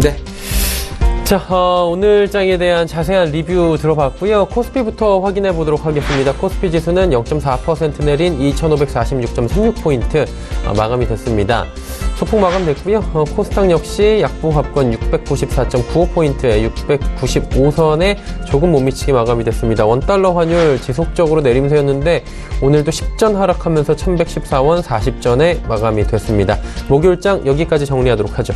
[SPEAKER 2] 네. 자, 오늘 장에 대한 자세한 리뷰 들어봤고요. 코스피부터 확인해 보도록 하겠습니다. 코스피 지수는 0.4% 내린 2546.36포인트 마감이 됐습니다. 소폭 마감됐고요. 코스닥 역시 약보합권 694.95포인트에 695선에 조금 못 미치게 마감이 됐습니다. 원달러 환율 지속적으로 내림세였는데 오늘도 10전 하락하면서 1114원 40전에 마감이 됐습니다. 목요일장 여기까지 정리하도록 하죠.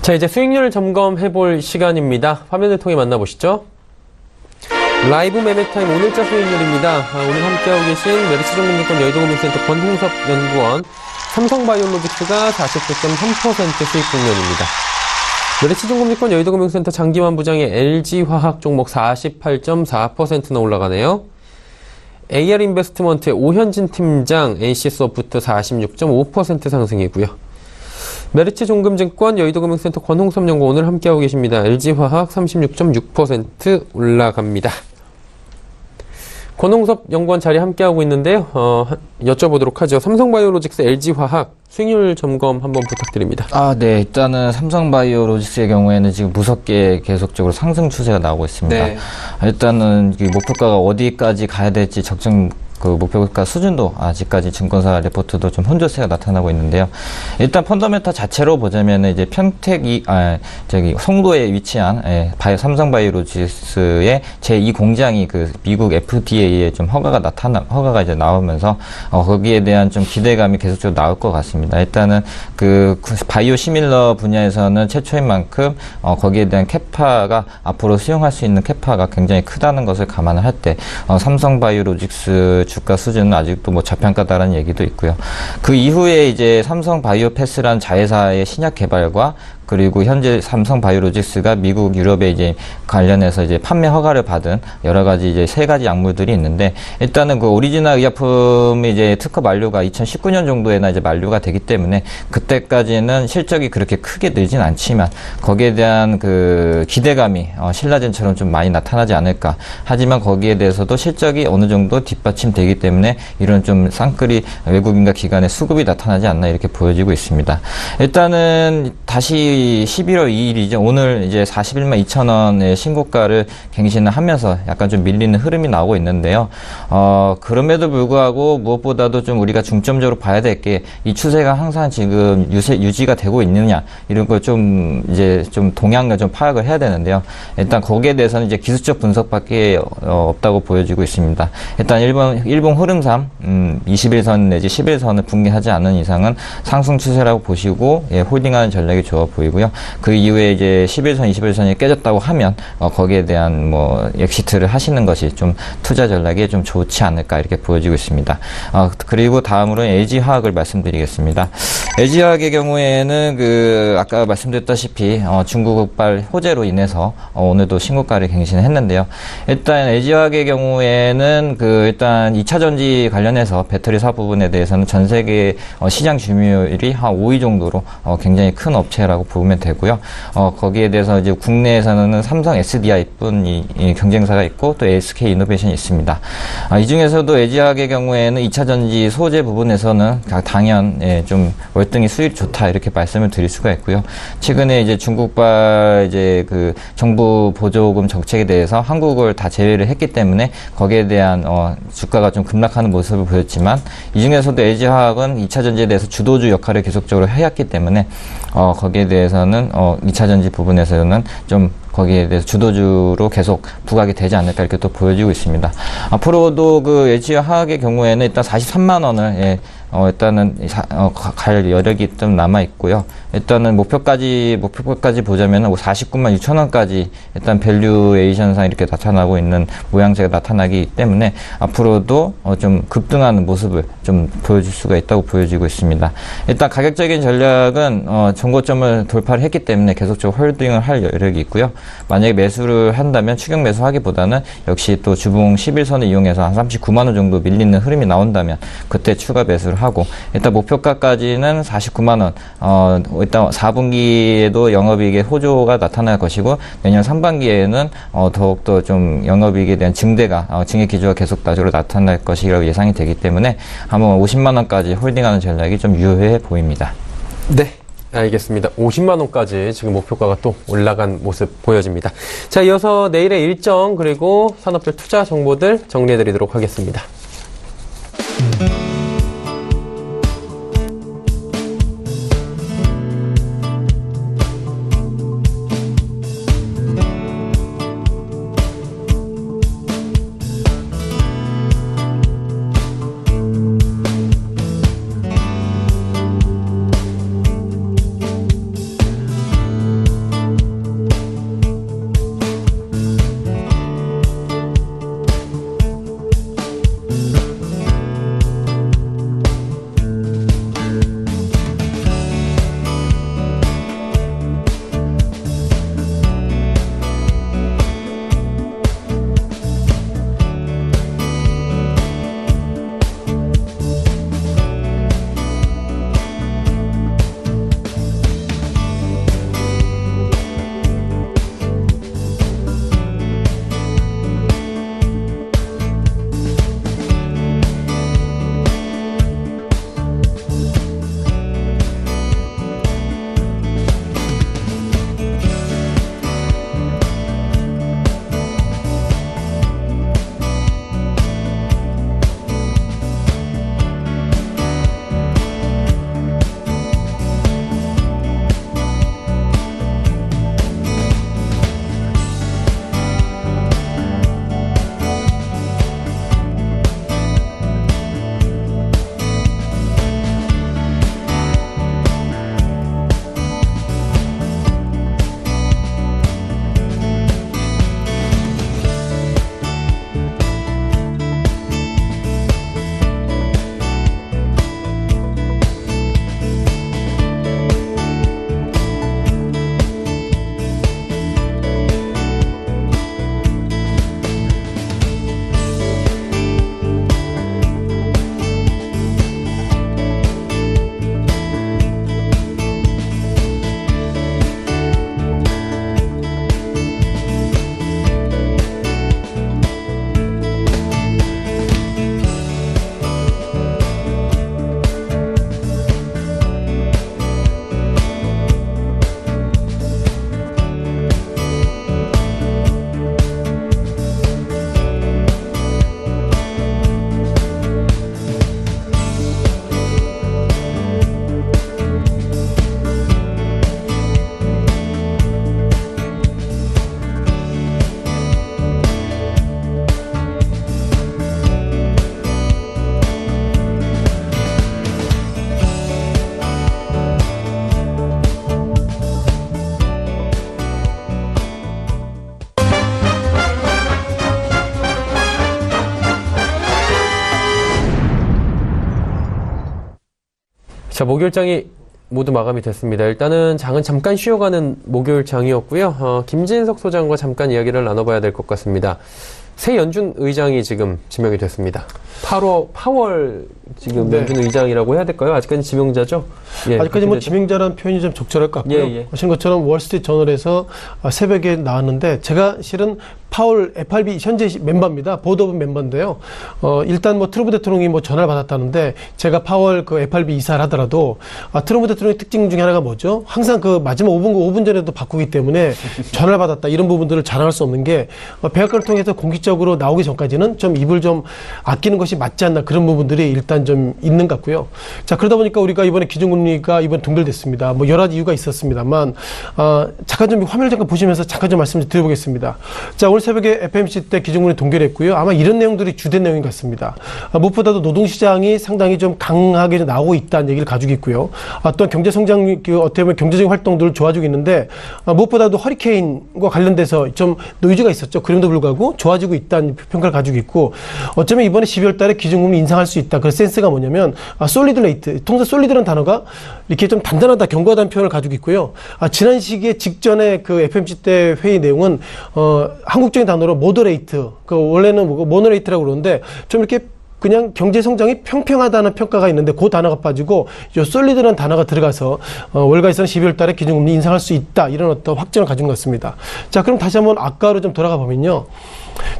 [SPEAKER 2] 자, 이제 수익률 점검해 볼 시간입니다. 화면을 통해 만나보시죠. 라이브 매매타임 오늘자 수익률입니다. 오늘 함께하고 계신 메리츠증권증권 여의도금융센터 권홍섭 연구원, 삼성바이오로직스가 49.3% 수익 국면입니다. 메리츠증권증권 여의도금융센터 장기환 부장의 LG화학 종목 48.4%나 올라가네요. AR인베스트먼트의 오현진 팀장 AC소프트 46.5% 상승이고요. 메리츠종금증권 여의도금융센터 권홍섭 연구 오늘 함께하고 계십니다. LG화학 36.6% 올라갑니다. 권홍섭 연구원 자리 함께하고 있는데요. 여쭤보도록 하죠. 삼성바이오로직스, LG화학 수익률 점검 한번 부탁드립니다.
[SPEAKER 3] 네. 일단은 삼성바이오로직스의 경우에는 지금 무섭게 계속적으로 상승 추세가 나오고 있습니다.
[SPEAKER 2] 네.
[SPEAKER 3] 일단은 이 목표가가 어디까지 가야 될지 적정 그 목표가 수준도 아직까지 증권사 레포트도 좀 혼조세가 나타나고 있는데요. 일단 펀더멘탈 자체로 보자면은 이제 평택이 송도에 위치한 삼성바이오로직스의 제2 공장이 그 미국 FDA에 좀 허가가 이제 나오면서 거기에 대한 좀 기대감이 계속적으로 나올 것 같습니다. 일단은 그 바이오 시밀러 분야에서는 최초인 만큼 거기에 대한 캐파가 앞으로 수용할 수 있는 캐파가 굉장히 크다는 것을 감안을 할 때 삼성바이오로직스 주가 수준은 아직도 뭐 저평가다라는 얘기도 있고요. 그 이후에 이제 삼성바이오패스라는 자회사의 신약 개발과 그리고 현재 삼성바이오로직스가 미국, 유럽에 이제 관련해서 이제 판매 허가를 받은 여러 가지 이제 3가지 약물들이 있는데, 일단은 그 오리지널 의약품이 이제 특허 만료가 2019년 정도에나 이제 만료가 되기 때문에 그때까지는 실적이 그렇게 크게 늘진 않지만 거기에 대한 그 기대감이 신라젠처럼 좀 많이 나타나지 않을까. 하지만 거기에 대해서도 실적이 어느 정도 뒷받침되기 때문에 이런 좀 쌍끌이 외국인과 기관의 수급이 나타나지 않나 이렇게 보여지고 있습니다. 일단은 다시 11월 2일이죠. 오늘 이제 41만 2천원의 신고가를 갱신을 하면서 약간 좀 밀리는 흐름이 나오고 있는데요. 그럼에도 불구하고 무엇보다도 좀 우리가 중점적으로 봐야 될 게 이 추세가 항상 지금 유지가 되고 있느냐 이런 걸 좀 이제 좀 동향을 좀 파악을 해야 되는데요. 일단 거기에 대해서는 이제 기술적 분석밖에 없다고 보여지고 있습니다. 일단 일봉 흐름상 21선 내지 11선을 붕괴하지 않는 이상은 상승 추세라고 보시고 홀딩하는 전략이 좋아 보이고요. 그 이후에 이제 11선, 21선이 깨졌다고 하면 거기에 대한 뭐 엑시트를 하시는 것이 좀 투자 전략에 좀 좋지 않을까 이렇게 보여지고 있습니다. 그리고 다음으로는 LG화학을 말씀드리겠습니다. LG화학의 경우에는 그 아까 말씀드렸다시피 중국발 호재로 인해서 오늘도 신고가를 갱신했는데요. 일단 LG화학의 경우에는 그 일단 2차 전지 관련해서 배터리사 부분에 대해서는 전 세계 시장 점유율이 한 5위 정도로 굉장히 큰 업체라고 보면 되고요. 거기에 대해서 이제 국내에서는 삼성 SDI뿐 이 경쟁사가 있고 또 SK 이노베이션이 있습니다. 이 중에서도 LG화학의 경우에는 2차 전지 소재 부분에서는 당연 좀 월등히 수익이 좋다 이렇게 말씀을 드릴 수가 있고요. 최근에 이제 중국발 이제 그 정부 보조금 정책에 대해서 한국을 다 제외를 했기 때문에 거기에 대한 주가가 좀 급락하는 모습을 보였지만 이 중에서도 LG화학은 2차 전지에 대해서 주도주 역할을 계속적으로 해왔기 때문에 거기에 대해서는 2차 전지 부분에서는 좀 거기에 대해서 주도주로 계속 부각이 되지 않을까 이렇게 또 보여지고 있습니다. 앞으로도 그 LG화학의 경우에는 일단 43만 원을 일단은 갈 여력이 좀 남아 있고요. 일단은 목표까지 보자면은 49만 6천 원까지 일단 밸류에이션상 이렇게 나타나고 있는 모양새가 나타나기 때문에 앞으로도 좀 급등하는 모습을 좀 보여줄 수가 있다고 보여지고 있습니다. 일단 가격적인 전략은 전고점을 돌파를 했기 때문에 계속적으로 홀딩을 할 여력이 있고요. 만약에 매수를 한다면 추격 매수하기보다는 역시 또 주봉 11선을 이용해서 한 39만 원 정도 밀리는 흐름이 나온다면 그때 추가 매수를 하고, 일단 목표가까지는 49만 원. 일단 4분기에도 영업이익의 호조가 나타날 것이고 내년 3분기에는 더욱더 좀 영업이익에 대한 증액 기조가 계속 나중으로 나타날 것이라고 예상이 되기 때문에 한번 50만 원까지 홀딩하는 전략이 좀 유효해 보입니다.
[SPEAKER 2] 네. 알겠습니다. 50만 원까지 지금 목표가가 또 올라간 모습 보여집니다. 자, 이어서 내일의 일정 그리고 산업별 투자 정보들 정리해드리도록 하겠습니다. 자, 목요일장이 모두 마감이 됐습니다. 일단은 장은 잠깐 쉬어가는 목요일장이었고요. 김진석 소장과 잠깐 이야기를 나눠봐야 될 것 같습니다. 새연준 의장이 지금 지명이 됐습니다. 8월 파월 지금
[SPEAKER 5] 네.
[SPEAKER 2] 연준 의장이라고 해야 될까요? 아직까지 지명자죠? 예,
[SPEAKER 5] 아직까지 뭐
[SPEAKER 2] 대표.
[SPEAKER 5] 지명자라는 표현이 좀 적절할 것 같고요.
[SPEAKER 2] 예.
[SPEAKER 5] 하신 것처럼 월스트리트 저널에서 새벽에 나왔는데 제가 실은 파월 FRB 현재 멤버입니다. 보드 오브 멤버인데요. 일단 뭐 트럼프 대통령이 뭐 전화를 받았다는데 제가 파월 그 FRB 이사를 하더라도 트럼프 대통령의 특징 중에 하나가 뭐죠? 항상 그 마지막 5분 전에도 바꾸기 때문에 전화를 받았다 이런 부분들을 자랑할 수 없는 게 백악관을 통해서 공식적으로 나오기 전까지는 좀 입을 좀 아끼는 것이 맞지 않나 그런 부분들이 일단 좀 있는 것 같고요. 자, 그러다 보니까 우리가 이번에 기준금리가 이번 동결됐습니다. 뭐 여러 가지 이유가 있었습니다만 잠깐 좀 화면을 잠깐 보시면서 잠깐 좀 말씀 좀 드려보겠습니다. 자, 오늘 새벽에 FMC 때 기준금리 동결했고요. 아마 이런 내용들이 주된 내용인 것 같습니다. 무엇보다도 노동시장이 상당히 좀 강하게 좀 나오고 있다는 얘기를 가지고 있고요. 또한 경제성장, 어떻게 보면 경제적인 활동들을 좋아지고 있는데 무엇보다도 허리케인과 관련돼서 좀 노이즈가 있었죠. 그럼에도 불구하고 좋아지고 있다는 평가를 가지고 있고 어쩌면 이번에 12월 달에 기준금리 인상할 수 있다. 그 센스가 뭐냐면 솔리드 레이트, 통상 솔리드라는 단어가 이렇게 좀 단단하다, 견고하다는 표현을 가지고 있고요. 지난 시기에 직전에 그 FMC 때 회의 내용은 한국적인 단어로 모더레이트, 그 원래는 모노레이트라고 그러는데 좀 이렇게 그냥 경제 성장이 평평하다는 평가가 있는데 그 단어가 빠지고 요 솔리드라는 단어가 들어가서 월가에서는 12월 달에 기준금리 인상할 수 있다 이런 어떤 확정을 가진 것 같습니다. 자, 그럼 다시 한번 아까로 좀 돌아가 보면요.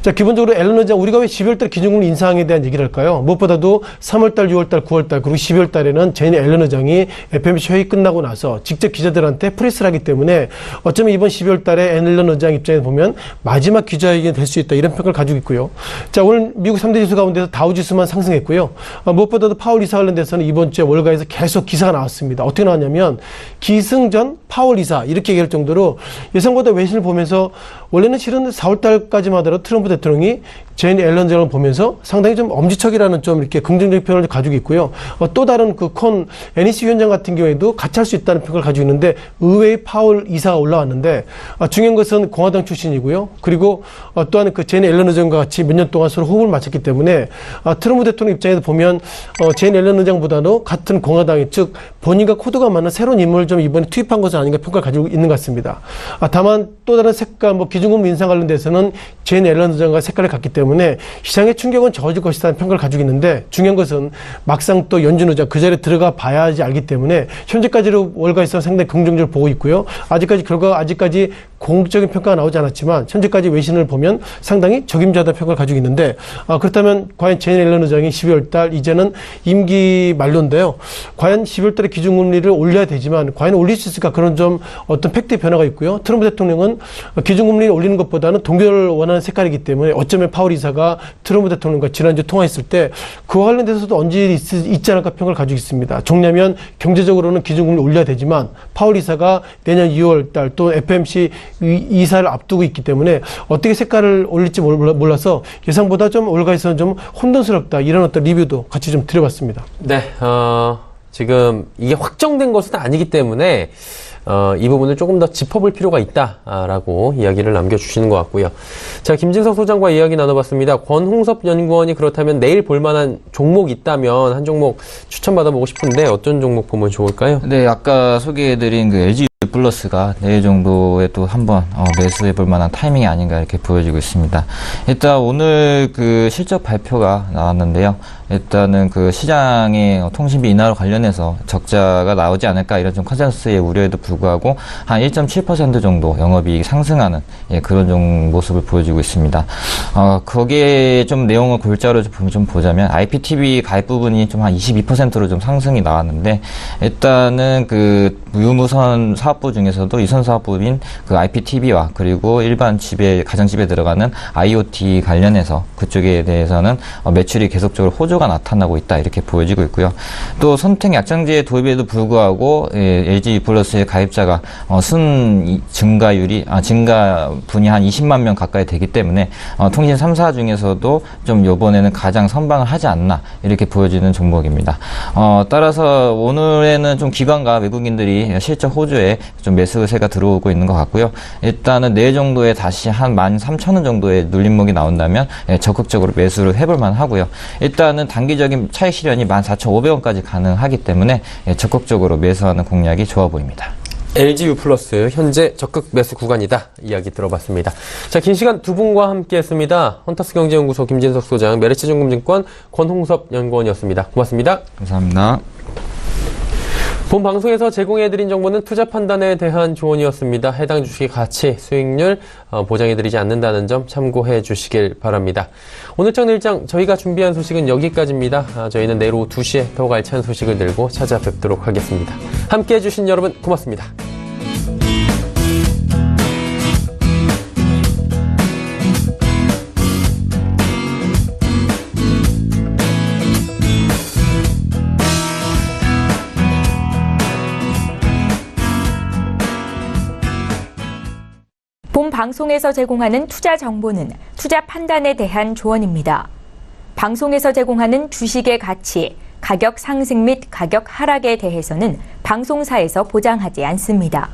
[SPEAKER 5] 자, 기본적으로 앨런 의장 우리가 왜 12월 달 기준금리 인상에 대한 얘기를 할까요? 무엇보다도 3월 달, 6월 달, 9월 달 그리고 12월 달에는 제인 앨런 의장이 FMC 회의 끝나고 나서 직접 기자들한테 프레스를 하기 때문에 어쩌면 이번 12월 달에 앨런 의장 입장에서 보면 마지막 기자회견이 될 수 있다 이런 평가를 가지고 있고요. 자, 오늘 미국 3대 지수 가운데서 다우지수만 상승했고요. 무엇보다도 파월 이사 관련돼서는 이번 주에 월가에서 계속 기사가 나왔습니다. 어떻게 나왔냐면 기승전 파월 이사 이렇게 얘기할 정도로 예상보다 외신을 보면서 원래는 실은 4월 달까지만 하더라도 트럼프 대통령이 제인 앨런 장을 보면서 상당히 좀 엄지척이라는 좀 이렇게 긍정적인 표현을 가지고 있고요. 또 다른 그 NEC 위원장 같은 경우에도 같이 할 수 있다는 평가를 가지고 있는데 의회의 파월 이사가 올라왔는데 중요한 것은 공화당 출신이고요. 그리고 또한 그 제인 앨런 의장과 같이 몇 년 동안 서로 호흡을 맞췄기 때문에 트럼프 대통령 입장에서 보면 제인 앨런 의장보다도 같은 공화당이 즉 본인과 코드가 맞는 새로운 인물을 좀 이번에 투입한 것은 아닌가 평가를 가지고 있는 것 같습니다. 다만 또 다른 색깔 기준금리 인상 관련돼서는 제인 앨런 의장과 색깔을 갖기 때문에 시장의 충격은 적어질 것이라는 평가를 가지고 있는데 중요한 것은 막상 또 연준 의장 그 자리에 들어가 봐야지 알기 때문에 현재까지로 월가에서 상당히 긍정적으로 보고 있고요. 아직까지 공적인 평가가 나오지 않았지만 현재까지 외신을 보면 상당히 적임자다 평가를 가지고 있는데 그렇다면 과연 제인 앨런 의장이 12월 달 이제는 임기 만료인데요. 과연 12월 달에 기준금리를 올려야 되지만 과연 올릴 수 있을까 그런 좀 어떤 팩트의 변화가 있고요. 트럼프 대통령은 기준금리를 올리는 것보다는 동결을 원하는 색깔이기 때문에 어쩌면 파월 이사가 트럼프 대통령과 지난주 통화했을 때 그와 관련돼서도 언질이 있지 않을까 평가를 가지고 있습니다. 종ля면 경제적으로는 기준금리를 올려야 되지만 파월 이사가 내년 2월 달 또 FOMC 이사를 앞두고 있기 때문에 어떻게 색깔을 올릴지 몰라서 예상보다 좀 올가에서는 좀 혼돈스럽다 이런 어떤 리뷰도 같이 좀 드려봤습니다.
[SPEAKER 2] 네, 지금 이게 확정된 것은 아니기 때문에 이 부분을 조금 더 짚어볼 필요가 있다라고 이야기를 남겨주시는 것 같고요. 자, 김진석 소장과 이야기 나눠봤습니다. 권홍섭 연구원이 그렇다면 내일 볼만한 종목 있다면 한 종목 추천받아보고 싶은데 어떤 종목 보면 좋을까요?
[SPEAKER 3] 네, 아까 소개해드린 그 LG 플러스가 내일 정도에 또 한번 매수해볼 만한 타이밍이 아닌가 이렇게 보여지고 있습니다. 일단 오늘 그 실적 발표가 나왔는데요. 일단은 그 시장의 통신비 인하로 관련해서 적자가 나오지 않을까 이런 좀 컨센서스의 우려에도 불구하고 한 1.7% 정도 영업이익이 상승하는 그런 좀 모습을 보여주고 있습니다. 거기에 좀 내용을 골자로 좀 보자면 IPTV 가입 부분이 좀 한 22%로 좀 상승이 나왔는데 일단은 그 유무선 사업부 중에서도 유선 사업부인 그 IPTV와 그리고 일반 가정집에 들어가는 IoT 관련해서 그쪽에 대해서는 매출이 계속적으로 호조가 나타나고 있다 이렇게 보여지고 있고요. 또 선택 약정제 도입에도 불구하고 LG 플러스의 가입자가 증가분이 한 20만 명 가까이 되기 때문에 통신 3사 중에서도 좀 이번에는 가장 선방을 하지 않나 이렇게 보여지는 종목입니다. 따라서 오늘에는 좀 기관과 외국인들이 실적 호조에 좀 매수세가 들어오고 있는 것 같고요. 일단은 내일 정도에 다시 한 13,000원 정도의 눌림목이 나온다면 적극적으로 매수를 해볼 만하고요. 일단은 단기적인 차익 실현이 14,500원까지 가능하기 때문에 적극적으로 매수하는 공략이 좋아 보입니다.
[SPEAKER 2] LGU 플러스 현재 적극 매수 구간이다 이야기 들어봤습니다. 자, 긴 시간 두 분과 함께했습니다. 헌터스 경제연구소 김진석 소장, 메리츠증권증권 권홍섭 연구원이었습니다. 고맙습니다.
[SPEAKER 3] 감사합니다.
[SPEAKER 2] 본 방송에서 제공해드린 정보는 투자 판단에 대한 조언이었습니다. 해당 주식의 가치, 수익률 보장해드리지 않는다는 점 참고해 주시길 바랍니다. 오늘장 일장 저희가 준비한 소식은 여기까지입니다. 저희는 내일 오후 2시에 더욱 알찬 소식을 들고 찾아뵙도록 하겠습니다. 함께해 주신 여러분 고맙습니다.
[SPEAKER 1] 본 방송에서 제공하는 투자 정보는 투자 판단에 대한 조언입니다. 방송에서 제공하는 주식의 가치, 가격 상승 및 가격 하락에 대해서는 방송사에서 보장하지 않습니다.